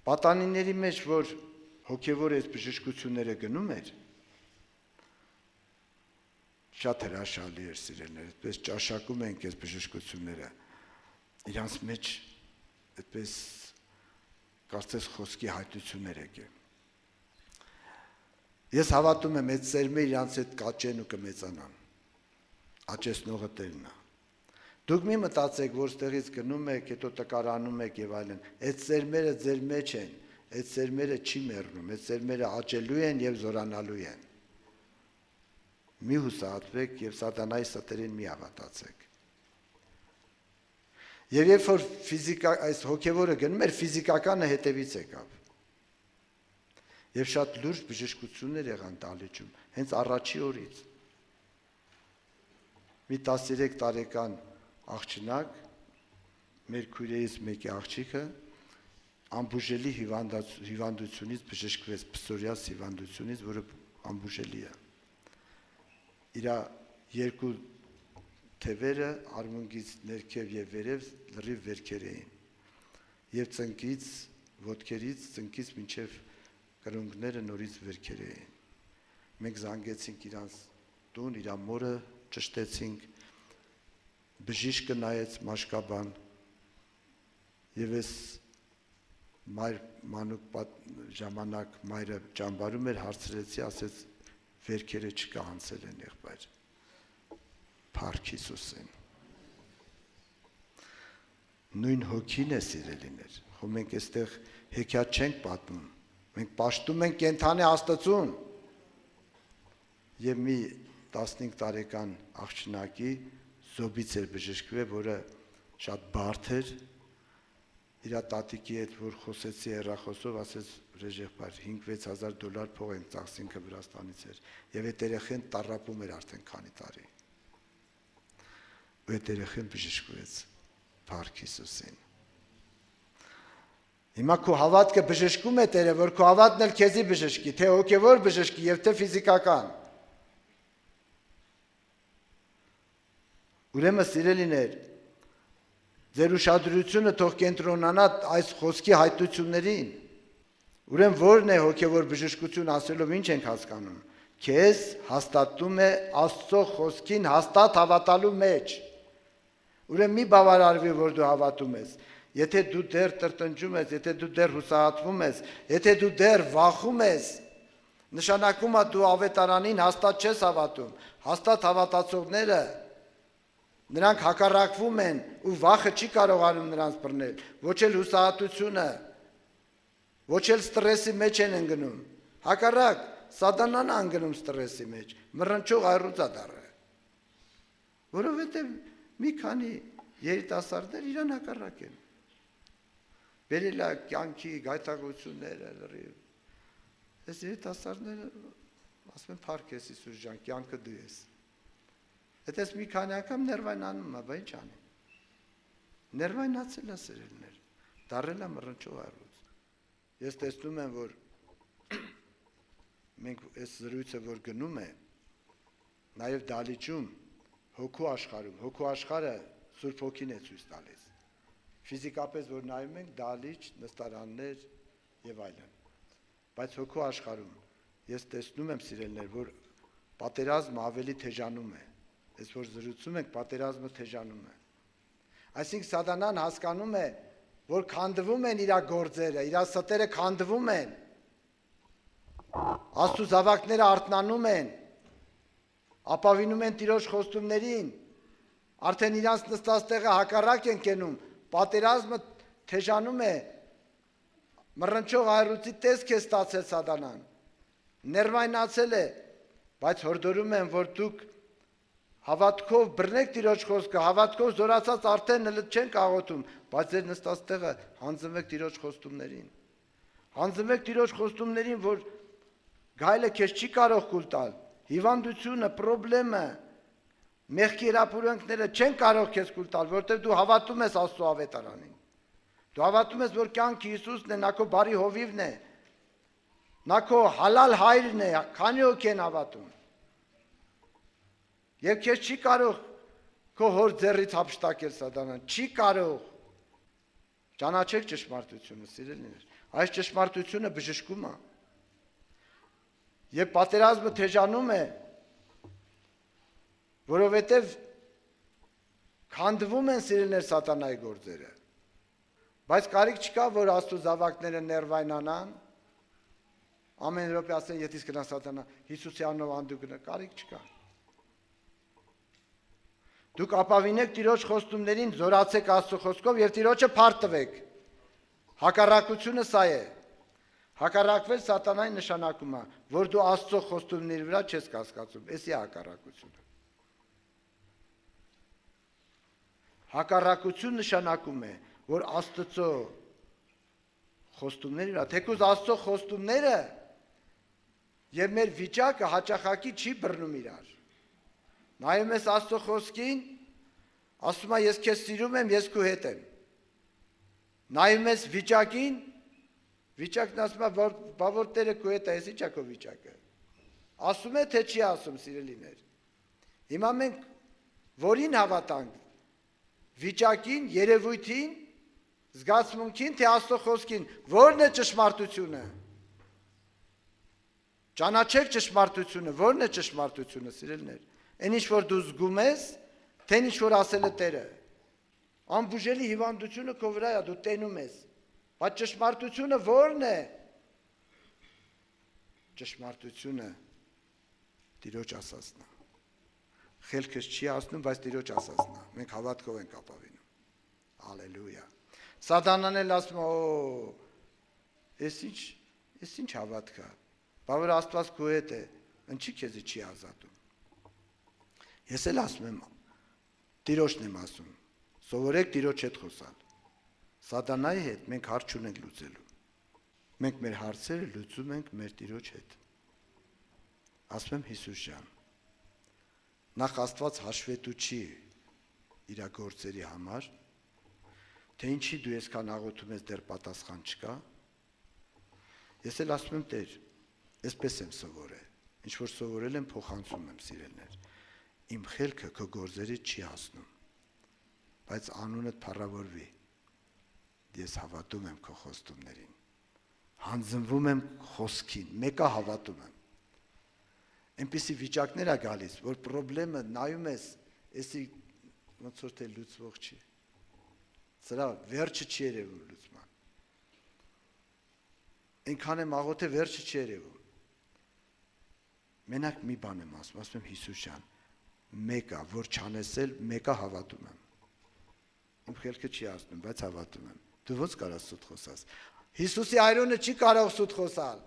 Պատանիների մեջ, որ հոգևոր այս բժշկությունները գնում էր, շատ հրաշալի էր սիրելիներ, այդպես ճաշակում ենք այս բժշկությունները, իրանց մեջ այդպես կարծես խոսքի հայտություններ եկե։ Ես հավատում եմ, այդ սերմը իրանց հետ կաճեն ու կմեծանան, աճեցնողը Տերն է։ Դուք մի մտածեք, որ ստեղից գնում եք, հետո տկարանում եք եւ այլն, այդ սերմերը ձեր մեջ են, այդ սերմերը չի մեռնում, այդ սերմերը աճելու են եւ զորանալու են։ Մի հուսահատվեք եւ սատանայի ստերին մի հավատացեք։ Եվ երբ որ այս հոգևորը գնում էր, ֆիզիկականը հետևից եկավ։ Եվ շատ լուրջ բժշկություններ եղան դալիճում, հենց առաջի օրից։ Մի 13 տարեկան աղջնակ, մեր քույրերից մեկի աղջիկը, ամբուժելի հիվանդությունից բժշկվեց, պսորիազ հիվանդությունից, որը ամբուժելի է։ Իր երկու թևերը արմունկից ներքև եւ վերև լրիվ վերքեր էին։ Եվ ծնկից, ոտքերից, ծնկից մինչև կրունկները նորից վերքեր էին։ Մենք զանգեցինք իրանց տուն, իր մորը ճշտեցինք, բժիշկը նայեց մաշկաբան եւ ես մայր մանուկ ժամանակ մայրը ճամբարում էր, հարցրեցի, ասեց վերքերը չկա, անցել են եղբայր։ Փառք Հիսուսին։ Նույն հոգին է սիրելիներ։ Խո մենք այստեղ հեքիաթ չենք պատմում։ Մենք պաշտում ենք կենթանի Աստծուն։ Եվ մի 15 տարեկան աղջնակի զոբից էր բժշկվել, որը շատ բարդ էր։ Իր տատիկի հետ որ խոսեցի հեռախոսով, ասեց Ռեժեփար 5-6 $6 փող են ծախսինքը Վրաստանից էր եւ այդ երեխեն տառապում էր արդեն քանի տարի։ Ու այդ երեխեն բժշկվեց Փառք Հիսուսին։ Հիմա քո հավատքը բժշկում է Տերը, որ քո հավատն էլ քեզի բժշկի, թե հոգևոր բժշկի եւ թե ֆիզիկական։ Ուրեմն սիրելիներ, ձեր ուշադրությունը թող կենտրոնանա այս խոսքի հայտություններին։ Ուրեմն ո՞րն է հոգևոր բժշկություն ասելով ինչ ենք հասկանում։ Քեզ հաստատում է Աստծո խոսքին հաստատ հավատալու մեջ։ Ուրեմն մի բավարարվի, որ դու հավատում ես։ Եթե դու դեռ տրտնջում ես, եթե դու դեռ հուսահատվում ես, եթե դու դեռ վախում ես, նշանակում է դու ավետարանին հաստատ չես հավատում։ Հաստատ հավատացողները նրանք հակառակվում են ու վախը չի կարողանում նրանց բռնել, ոչ էլ հուսահատությունը, ոչ էլ ստրեսի մեջ են ընկնում։ Հակառակ, սատանան է ընկնում ստրեսի մեջ, մռնչող այռուծադառը։ Որովհետև մի քանի երիտասարդներ իրան հակառակ են։ Բերել է կյանքի գայթակղությունները լրիվ։ Այս երիտասարդները ասում են փառք ես Հիսուս ջան, կյանքը դու ես։ Այդպես մի քանի անգամ ներվայնանում է, բայց ինչ անի։ Ներվայնացել է սերելներ, դառել է մռնչող այռուծ։ Ես տեսնում եմ, որ մենք այս զրույցը որ գնում է, նաև դալիճում հոգու աշխարհում, հոգու աշխարհը Սուրբ Հոգին է ցույց տալիս։ Ֆիզիկապես որ նայում ենք դալիճ, նստարաններ եւ այլն։ Բայց հոգու աշխարհում ես տեսնում եմ սիրելներ, որ պատերազմը ավելի թեժանում է։ Այս որ զրուցում ենք, պատերազմը թեժանում է։ Այսինքն սատանան հասկանում է, որ քանդվում են իր գործերը, իր ստերը քանդվում են։ Աստծո զավակները արթնանում են, ապավինում են Տիրոջ խոստումներին, արդեն իրանց նստած տեղը հակառակ են կենում, պատերազմը թեժանում է, մռնչող այրուծի տեսք է ստացել սատանան, ներվայնացել է, բայց հորդորում եմ, որ դուք հավատքով բռնեք Տիրոջ խոսքը, հավատքով զորացած արդեն չենք աղոթում, բայց ձեր նստած տեղը հանձնվեք Տիրոջ խոստումներին։ Հանձնվեք Տիրոջ խոստումներին, որ գայլը քեզ չի կարող կուլ տալ, հիվանդությունը, պրոբլեմը, մեղքի հրապուրանքները չեն կարող քեզ կուլ տալ, որտեղ դու հավատում ես Աստծո ավետարանին։ Դու հավատում ես, որ կյանքը Հիսուսն է, նա քո բարի հովիվն է, նա քո հալալ հայրն է, քանի հոգի են հավատում։ Եվ քեզ չի կարող քո հոր ձեռից հափշտակել սատանան, չի կարող։ Ճանաչեք ճշմարտությունը, սիրելիներ։ Այս ճշմարտությունը բժշկում է։ Եվ պատերազմը թեժանում է, որովհետև քանդվում են սիրելիներ սատանայի գործերը։ Բայց կարիք չկա, որ Աստծո զավակները ներվայնանան, ամեն րոպե ասեն, եթե գնա սատանա, Հիսուսի անունով անդու գնա, կարիք չկա։ Դուք ապավինեք Տիրոջ խոստումներին, զորացեք Աստծո խոսքով եւ Տիրոջը փառտվեք։ Հակառակությունը սա է։ Հակառակվել սատանայի նշանակում է, որ դու Աստծո խոստումների վրա չես կասկածում, էսի է հակառակությունը։ Հակառակություն նշանակում է, որ Աստծո խոստումների վրա, թեկուզ Աստծո խոստումները եւ մեր վիճակը հաճախակի չի բռնում իրար։ Նայում ես Աստծո խոսքին, ասում է ես քեզ սիրում եմ, ես քո հետ եմ։ Նայում ես վիճակին, վիճակն ասում է, բա որ Տերը քո հետ է, ես ի՞նչ է քո վիճակը։ Ասում է, թե չի ասում, սիրելիներ։ Հիմա մենք որին հավատանք։ Վիճակին, երևույթին, զգացմունքին, թե Աստծո խոսքին, ո՞րն է ճշմարտությունը։ Ճանաչեք ճշմարտությունը, ո՞րն է ճշմարտությունը, սիրելիներ։ Այն ինչ որ դու զգում ես, թե ինչ որ ասել է Տերը։ Անբուժելի հիվանդությունը քո վրա է, դու տենում ես։ Բայց ճշմարտությունը ո՞րն է։ Ճշմարտությունը Տիրոջ ասածն է։ Խելքս չի ասնում, բայց Տիրոջ ասածն է։ Մենք հավատքով ենք ապավինում։ Հալելույա։ Սատանան էլ ասում է, էս ինչ հավատք է։ Բա որ Աստված քո հետ է, ինչի քեզ չի ազատում։ Ես էլ ասում եմ, Տիրոջն եմ ասում, սովորեք Տիրոջ հետ խոսալ։ Սատանայի հետ մենք հարց չունենք լուծելու։ Մենք մեր հարցերը լուծում ենք մեր Տիրոջ հետ։ Ասում եմ Հիսուս ջան, նախ Աստված հաշվետու չի իր գործերի համար, թե ինչի դու այսքան աղոթում ես դեռ պատասխան չկա։ Ես էլ ասում եմ Տեր, այսպես եմ սովորել, ինչ որ սովորել եմ փոխանցում եմ սիրելներ։ Իմ խելքը քո գործերից չի հասնում, բայց անունդ փառավորվի։ Ես հավատում եմ քո խոստումներին, հանձնվում եմ խոսքին, մեկը հավատում եմ։ Այնպիսի վիճակներ է գալիս, որ պրոբլեմը նայում ես, էսի ոնց որ թե լուծվող չի։ Սրա վերջը չի երևում լուծման։ Այնքան եմ աղոթել, վերջը չի երևում։ Մենակ մի բան եմ ասում եմ Հիսուս ջան, մեկը, որ չանեսել, մեկը հավատում եմ։ Իմ խելքը չի ասնում, բայց հավատում եմ։ Դու ո՞նց կարաս սուտ խոսաս։ Հիսուսի այրոնը չի կարող սուտ խոսալ։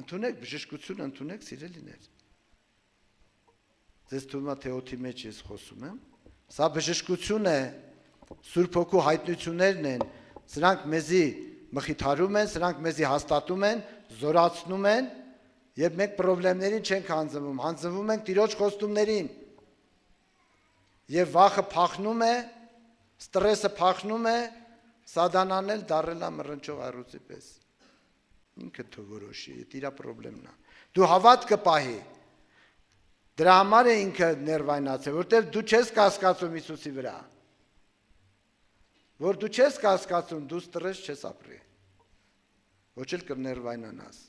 Ընդունեք բժշկությունը, ընդունեք սիրելիներ։ Ձեզ թվում է թե օդի մեջ ես խոսում եմ։ Սա բժշկություն է, Սուրբ Հոգու հայտնություններն են, սրանք մեզի մխիթարում են, սրանք մեզի հաստատում են, զորացնում են, եւ մենք խնդիրներին չենք հանձնվում, հանձնվում ենք Տիրոջ խոստումներին։ Եվ վախը փախնում է, ստրեսը փախնում է, սատանան էլ դառել է մռնչող առյուծի պես։ Ինքը թող որոշի, դա իր խնդիրն է։ Դու հավատքը պահի։ Դրա համար է ինքը ներվայնացել, որտեղ դու չես կասկածում Հիսուսի վրա։ Որ դու չես կասկածում, դու ստրես չես ապրի։ Ոչ էլ կներվայնանաս։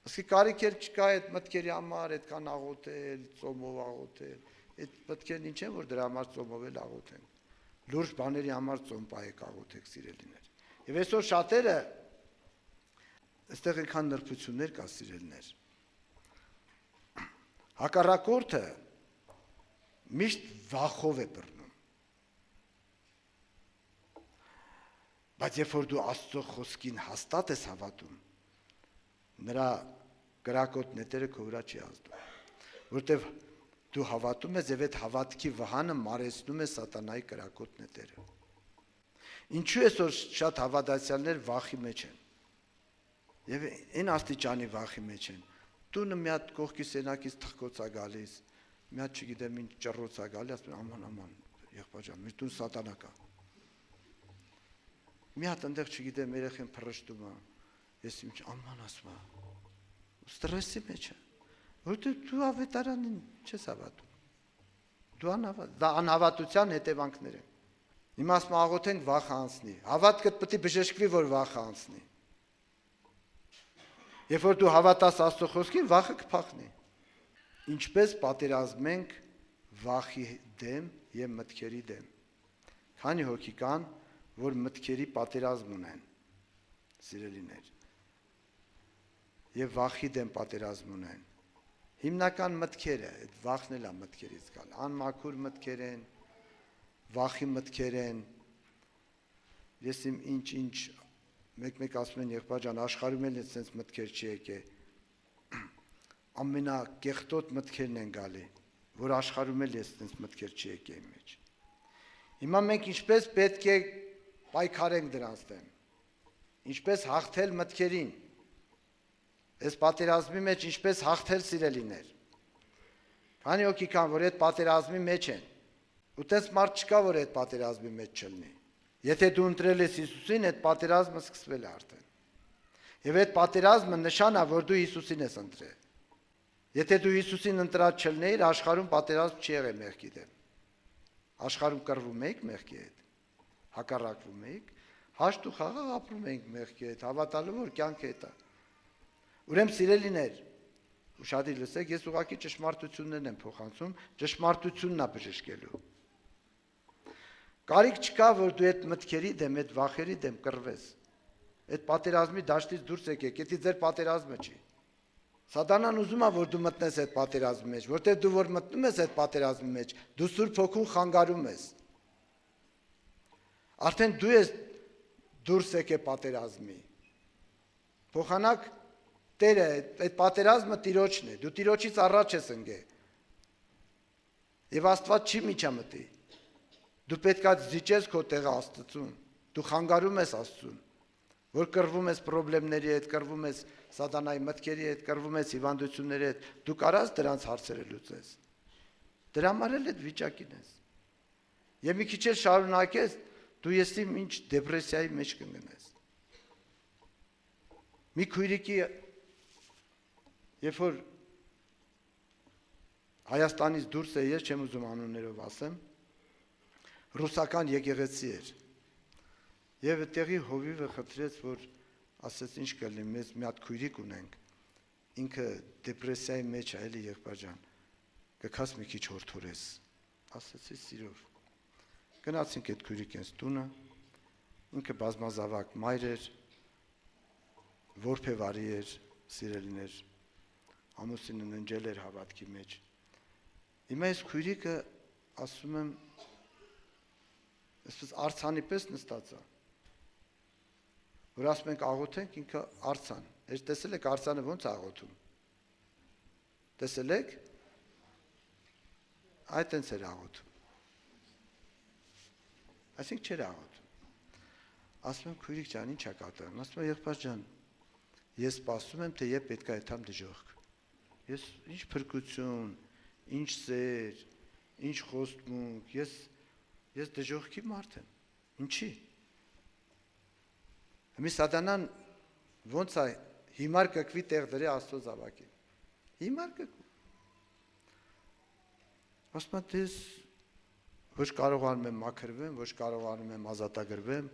Ասի կարիքեր չկա այդ մտքերի համար, այդքան աղոթել, ծոմով աղոթել։ Այդ մտքերն ինչ են, որ դրա համար ծոմով էլ աղոթենք։ Լուրջ բաների համար ծոմ պահեք աղոթեք, սիրելիներ։ Եվ այսօր շատերը այստեղ այնքան նրբություններ կա, սիրելիներ։ Հակառակորդը միշտ վախով է բռնում։ Բայց երբ որ դու Աստծո խոսքին հաստատ ես հավատում, նրա կրակոտ նետերը քո վրա չի ազդում, որտեվ դու հավատում ես եւ այդ հավատքի վհանը մարեցնում է սատանայի կրակոտ նետերը։ Ինչու է որ շատ հավատացյալներ վախի մեջ են։ Եվ այն աստիճանի վախի մեջ են։ Տունը մի հատ կողքի սենակից թխկոց է գալիս, մի հատ չգիտեմ ինչ ճռոց է գալիս, ասում աման, եղբայր ջան, մեր տուն սատանա կա։ Մի հատ այնտեղ չգիտեմ երեխեն փռշտում է, ես ինչ աման ասում եմ, ստրեսի մեջ է, որտեղ դու ավետարանին չես հավատում, դու դա անհավատության հետևանքներ են։ Հիմա ասում աղոթենք վախը անցնի, հավատքդ պետք է բժշկվի, որ վախը անցնի։ Երբ որ դու հավատաս Աստծո խոսքին, վախը կփախնի։ Ինչպես պատերազմենք վախի դեմ եւ մտքերի դեմ։ Քանի հոգի կան, որ մտքերի պատերազմ ունեն, սիրելիներ, եւ վախի դեմ պատերազմ ունեն։ Հիմնական մտքերը, այդ վախն էլ է մտքերից գալ, անմաքուր մտքեր են, վախի մտքեր են։ Ես իմ ինչ մեկ ասում են եղբայր ջան, աշխարհում էլ այդպես մտքեր չի եկել։ Ամենակեղտոտ մտքերն են գալի, որ աշխարհում էլ այդպես մտքեր չի եկել իմ մեջ։ Հիմա մենք ինչպես պետք է պայքարենք դրանց դեմ։ Ինչպես հաղթել մտքերին։ Այս պատերազմի մեջ ինչպես հաղթել սիրելիներ։ Քանի հոգի կան, որ այդ պատերազմի մեջ են։ Ու տես մարդ չկա, որ այդ պատերազմի մեջ չլինի։ Եթե դու ընտրել ես Հիսուսին, այդ պատերազմը սկսվել է արդեն։ Եվ այդ պատերազմը նշան է, որ դու Հիսուսին ես ընտրել։ Եթե դու Հիսուսին ընտրած չլինեիր, աշխարհում պատերազմ չի եղել մեղքի դեմ։ Աշխարհում կռվում եք մեղքի հետ, հակառակվում եք, հաշտ ու խաղաղ ապրում ենք մեղքի հետ, հավատալու որ կյանքը է դա։ Ուրեմն սիրելիներ, ուշադիր լսեք, ես ուղղակի ճշմարտություններն եմ փոխանցում, ճշմարտությունն է բժշկելու։ Կարիք չկա, որ դու այդ մտքերի դեմ, այդ վախերի դեմ կռվես։ Այդ պատերազմի դաշտից դուրս եկեք, դա ձեր պատերազմը չի։ Սատանան ուզում է, որ դու մտնես այդ պատերազմի մեջ, որտեղ դու որ մտնում ես այդ պատերազմի մեջ, դու Սուրբ Հոգուն խանգարում ես։ Արդեն դու ես դուրս եկել պատերազմի։ Փոխանակ Տերը, այդ պատերազմը Տիրոջն է, դու Տիրոջից առաջ ես ընկել։ Եվ Աստված չի միջամտի։ Դու պետքա զիջես քո տեղը Աստծուն, դու խանգարում ես Աստծուն, որ կռվում ես խնդիրների հետ, կռվում ես սատանայի մտքերի հետ, կռվում ես հիվանդությունների հետ, դու կարաս դրանց հարցերը լուծես։ Դրա համար էլ այդ վիճակին ես։ Եվ մի քիչ էլ շարունակես, դու եսի ինչ դեպրեսիայի մեջ կընկնես։ Մի քույրիկի, երբ որ Հայաստանից դուրս է, ես չեմ ուզում անուններով ասեմ, ռուսական եկեղեցի էր։ Եվ այդտեղի հովիվը խնդրեց, որ ասեց ինչ կլինի, մեզ մի հատ քույրիկ ունենք, ինքը դեպրեսիայի մեջ է, էլի եղբայր ջան, կքաս մի քիչ հորթորես, ասեցի սիրով, գնացինք այդ քույրիկ ինձ տունը, ինքը բազմազավակ մայր էր, որբևարի էր, սիրելիներ, ամուսինը ննջել էր հավատքի մեջ, հիմա այս քույրիկը ասում եմ, այսպես արցանի պես նստած է, որ ասում ենք աղոթենք, ինքը արցան, ես տեսել եք արցանը ոնց աղոթում, տեսել եք, այդ ենց էր աղոթում, այսինք չեր աղոթում, ասում եմ քույրիկ ջան, ինչ է կատարում, ասում եմ եղբայր ջան, ես սպասում եմ, թե երբ պետք է այդամ դժոխք, ես ինչ փրկություն, ինչ սեր, ինչ խոստմունք, ես դժոխքի մարդ եմ, ինչի, Մի սատանան ոնց է հիմար կկվի տեղ դրե Աստծո զավակին։ Հիմար կկվի։ Ասում եմ դες ոչ կարողանում եմ մաքրվեմ, ոչ կարողանում եմ ազատագրվեմ,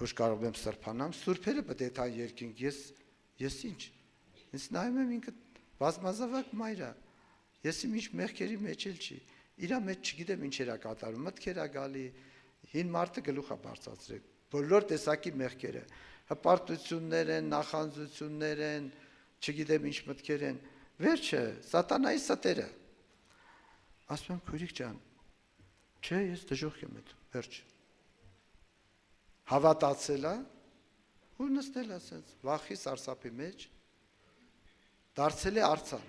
ոչ կարող եմ սրբանամ, սուրբերը պետք է թան երկինք, ես ինչ։ Ես նայում եմ ինքը բազմազավակ մայր է։ Ես իմ ինչ մեղքերի մեջ էլ չի։ Իրա մեջ չգիտեմ ինչեր է կատարում, մտքեր է գալի, հին մարդը գլուխ է բարձրացրել։ Բոլոր տեսակի մեղքերը, հպարտություններ են, նախանձություններ են, չգիտեմ ինչ մտքեր են, վերջը, սատանայի ստերը, ասում եմ քույրիկ ջան, չէ, ես դժոխք եմ էդ, վերջ, Հավատացել է, ու նստել ասենց, վախի սարսափի մեջ, դարձել է արձան։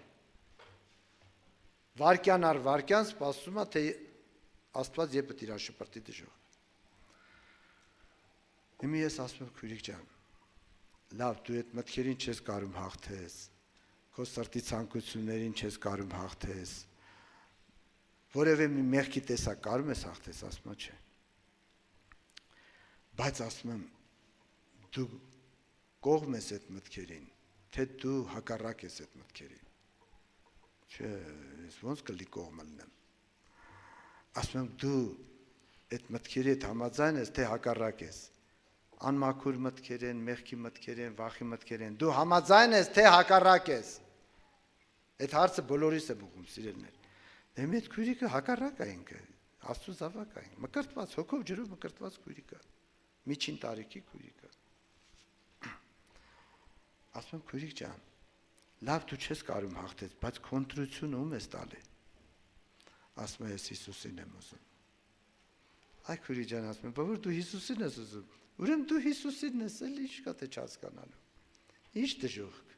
Վարկյան առ վարկյան սպասում է, թե Աստված երբ իր շպրտի դժող։ Հիմա ես ասում եմ քույրիկ ջան, լավ, դու այդ մտքերին չես կարում հաղթես, քո սրտի ցանկություններին չես կարում հաղթես, որևէ մի մեղքի տեսակ կարում ես հաղթես, ասում եմ չէ։ Բայց ասում եմ, դու կողմ ես այդ մտքերին, թե դու հակառակ ես այդ մտքերին։ Չէ, ես ոնց կլի կողմը լինեմ։ Ասում եմ, դու այդ մտքերի հետ համաձայն ես, թե հակառակ ես։ Անմաքուր մտքեր են, մեղքի մտքեր են, վախի մտքեր են։ Դու համաձայն ես, թե հակառակ ես։ Այդ հարցը բոլորիս եմ ուղում, սիրելիներ։ Դե մի այդ քույրիկը հակառակ է ինքը, Աստծո զավակ է, մկրտված, հոգով ջրով մկրտված քույրիկ է։ Միջին տարիքի քույրիկը։ Ասում եմ քույրիկ ջան, լավ դու չես կարում հաղթես, բայց քոնտրությունը ում ես տալի։ Ասում եմ ես Հիսուսին եմ ուզում։ Այ քույրիկ ջան, ասում եմ, բա որ դու Հիսուսին ես ուզում։ Ուրեմն դու Հիսուսին ես, էլ ինչ կա թե չհասկանալու։ Ինչ դժոխք։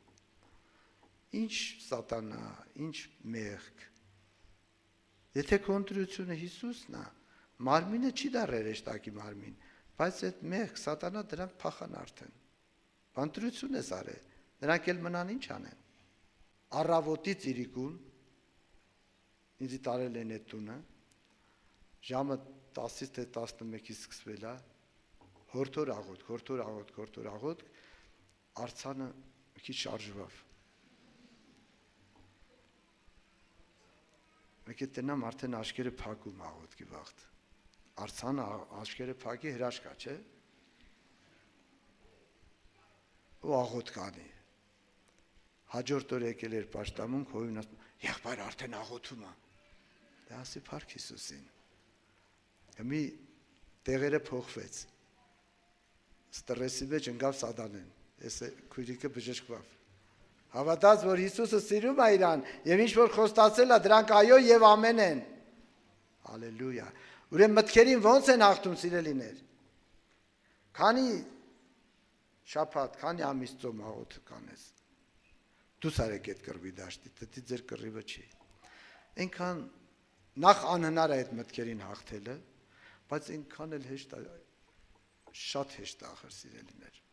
Ինչ սատանա, ինչ մեղք։ Եթե քոնտրությունը Հիսուսն է, մարմինը չի դառել հեշտակի մարմին, բայց այդ մեղք, սատանա դրանք փախան արդեն։ Բանտրություն ես արել, նրանք էլ մնան ինչ անեն։ Առավոտից իրիկուն, ինձ տարել են այդ տունը, ժամը 10-ից թե 11-ից սկսվել է, հորթոր աղոտ, արձանը մի քիչ շարժվավ։ Մեկ է տնամ արդեն աշկերը փակում աղոտքի վաղտ։ Արձանը աշկերը փակի հրաշք է, չէ՞։ Ու աղոտ կանի։ Հաջորդ օր եկել էր պաշտամունք, հոյուն ասում, եղբայր արդեն աղոթում է։ Դա ասի փառք Հիսուսին։ Մի տեղերը փոխվեց։ Ստրեսի մեջ ընկավ Սատանեն։ Այս քույրիկը բժշկվավ։ Հավատաց, որ Հիսուսը սիրում է իրան, եւ ինչ որ խոստացել է, դրանք այո եւ ամեն են։ Հալելույա։ Ուրեմն մտքերին ո՞նց են հաղթում, սիրելիներ։ Քանի շաբաթ, քանի ամիս ծոմ աղոթ կանես։ Դու սարեք այդ կռվի դաշտի, դի ձեր կռիվը չի։ Այնքան նախ անհնար է այդ մտքերին հաղթելը, բայց այնքան էլ հեշտ է, շատ հեշտ է ախր, սիրելիներ։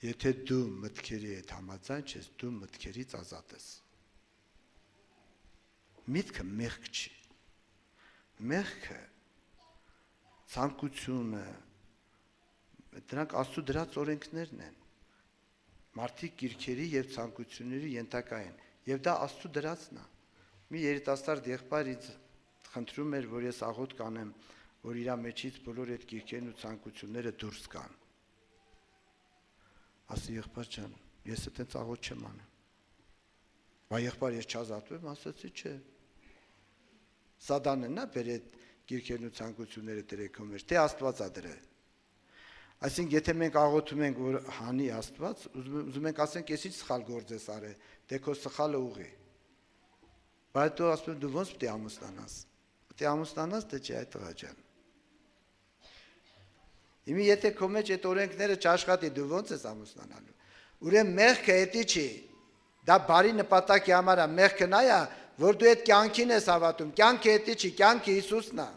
Եթե դու մտքերի հետ համաձայն չես, դու մտքերից ազատ ես։ Միտքը մեղք չի։ Մեղքը, ցանկությունը, դրանք Աստծո դրած օրենքներն են։ Մարդիկ կիրքերի եւ ցանկությունների ենթակա են, եւ դա Աստծո դրածն է։ Մի երիտասարդ եղբայր ինձ խնդրում էր, որ ես աղոթ կանեմ, որ իր մեջից բոլոր այդ կիրքերն ու ցանկությունները դուրս գան։ Ասի եղբայր ջան, ես այդպես աղոթ չեմ անում։ Բա եղբայր ես չազատվեմ, ասացի չէ։ Սատանն է բեր այդ կիրքերն ու ցանկությունները դրեքո մեջ, թե Աստված է դրել։ Այսինքն եթե մենք աղոթում ենք, որ հանի Աստված, ուզում ենք ասենք, ես ինչ սխալ գործ ես արել, դե քո սխալը ուղի։ Բայց դու ասում ես դու ո՞նց պետք է ամուսնանաս։ Պետք է ամուսնանաս, դե չէ, այդ տղա ջան։ Իմի եթե քո մեջ այդ օրենքները չաշխատի, դու ո՞նց ես ամուսնանալու։ Ուրեմն մեղքը էդի չի։ Դա բարի նպատակի համար է, մեղքը նա է, որ դու այդ կյանքին ես հավատում։ Կյանքը էդի չի, կյանքը Հիսուսն է։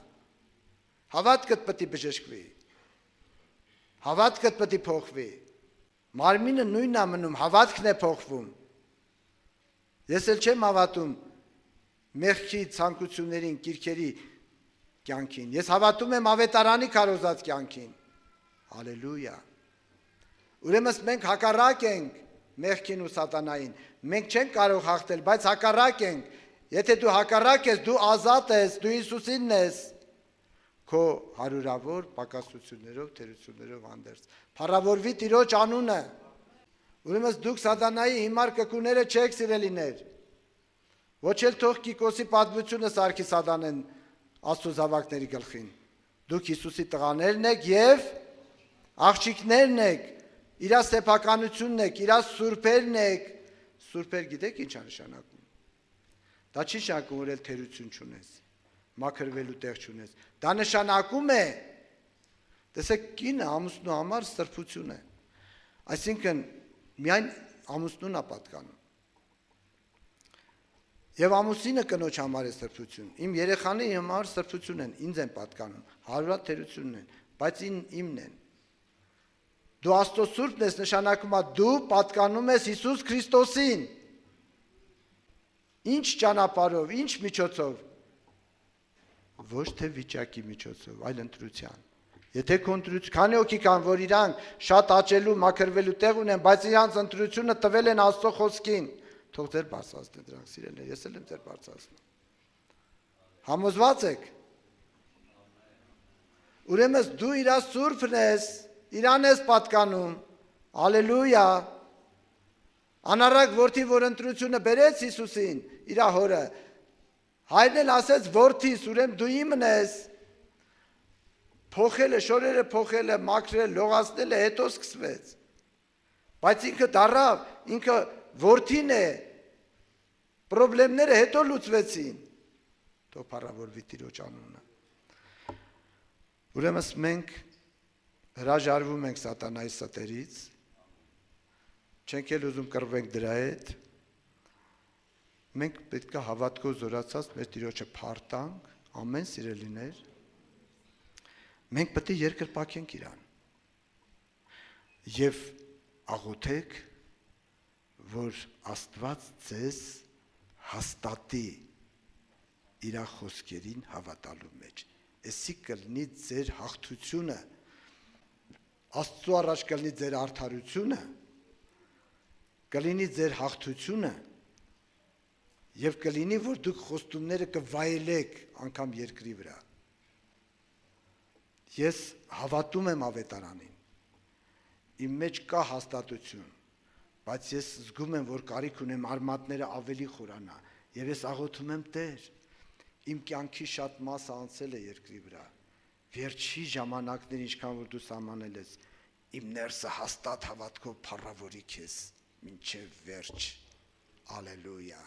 Հավատքդ պետք է բժշկվի։ Հավատքդ պետք է փոխվի։ Մարմինը նույնն է մնում, հավատքն է փոխվում։ Ես էլ չեմ հավատում մեղքի ցանկություններին, կիրքերի կյանքին։ Ես հավատում եմ ավետարանի քարոզած կյանքին։ Հալելույա։ Ուրեմն մենք հակառակ ենք մեղքին ու սատանային։ Մենք չենք կարող հաղթել, բայց հակառակ ենք։ Եթե դու հակառակ ես, դու ազատ ես, դու Հիսուսինն ես։ Քո հարյուրավոր պակասություններով, թերություններով հանդերձ։ Փառավորվի Տիրոջ անունը։ Ուրեմն դուք սատանայի հիմար կկուները չեք, սիրելիներ։ Ոչ էլ թող Կիկոսի պատմությունը սարքի Սատանեն Աստծո զավակների գլխին։ Դուք Հիսուսի տղաներն եք եւ աղջիկներն եք, իր սեփականությունն եք, իր սուրբերն եք։ Սուրբեր գիտեք ինչ է նշանակում։ Դա չի նշանակում, որ էլ թերություն չունես, մաքրվելու տեղ չունես։ Դա նշանակում է, Տեսեք, կինը ամուսնու համար սրբություն է։ Այսինքն միայն ամուսնուն է պատկանում։ Եվ ամուսինը կնոջ համար է սրբություն։ Իմ երեխաների համար սրբություն են, ինձ են պատկանում, հարյուրատ թերությունն են, բայց իմն են։ Դու Աստծո սուրբն ես, նշանակում է դու պատկանում ես Հիսուս Քրիստոսին։ Ինչ ճանապարհով, ինչ միջոցով։ Ոչ թե վիճակի միջոցով, այլ ընտրության։ Եթե քո ընտրություն, քանի հոգի կան, որ իրանք շատ աճելու, մաքրվելու տեղ ունեն, բայց իրանց ընտրությունը տվել են Աստծո խոսքին, թող ձեր բարձրացնեն դրանք, սիրելիներ, ես էլ եմ ձեր բարձրացնում։ Համոզված եք։ Ուրեմն դու իր սուրբն ես, իրան ես պատկանում, ալելույա։ Անառակ որդի, որ ընտրությունը բերեց Հիսուսին, իր հորը, հայրն էլ ասեց որդիս, ուրեմն դու իմն ես, փոխել է, շորերը փոխել է, մաքրել, լողացնել է, հետո սկսվեց։ Բայց ինքը դառավ, ինքը որդին է, պրոբլեմները հետո լուծվեցին։ Թող փառավորվի Տիրոջ անունը։ Ուրեմն մենք հրաժարվում ենք սատանայի ստերից, չենք էլ ուզում կռվենք դրա հետ, մենք պետք է հավատքով զորացած մեր Տիրոջը փառտանք, ամեն սիրելիներ, մենք պետք է երկրպագենք իրան և աղոթեք, որ Աստված ձեզ հաստատի իր խոսքերին հավատալու մեջ, էսի կլինի ձեր հաղթությունը, Աստծո առաջ կլինի ձեր արդարությունը, կլինի ձեր հաղթությունը և կլինի, որ դուք խոստումները կվայելեք անգամ երկրի վրա։ Ես հավատում եմ ավետարանին, իմ մեջ կա հաստատություն, բայց ես զգում եմ, որ կարիք ունեմ արմատները ավելի խորանա, և ես աղոթում եմ Տեր, իմ կյանքի շատ մասը անցել է երկրի վրա, վերջի ժամանակներ ինչքան որ դու սահմանել ես, իմ ներսը հաստատ հավատքով փառավորի քեզ, մինչև վերջ, ալելույա։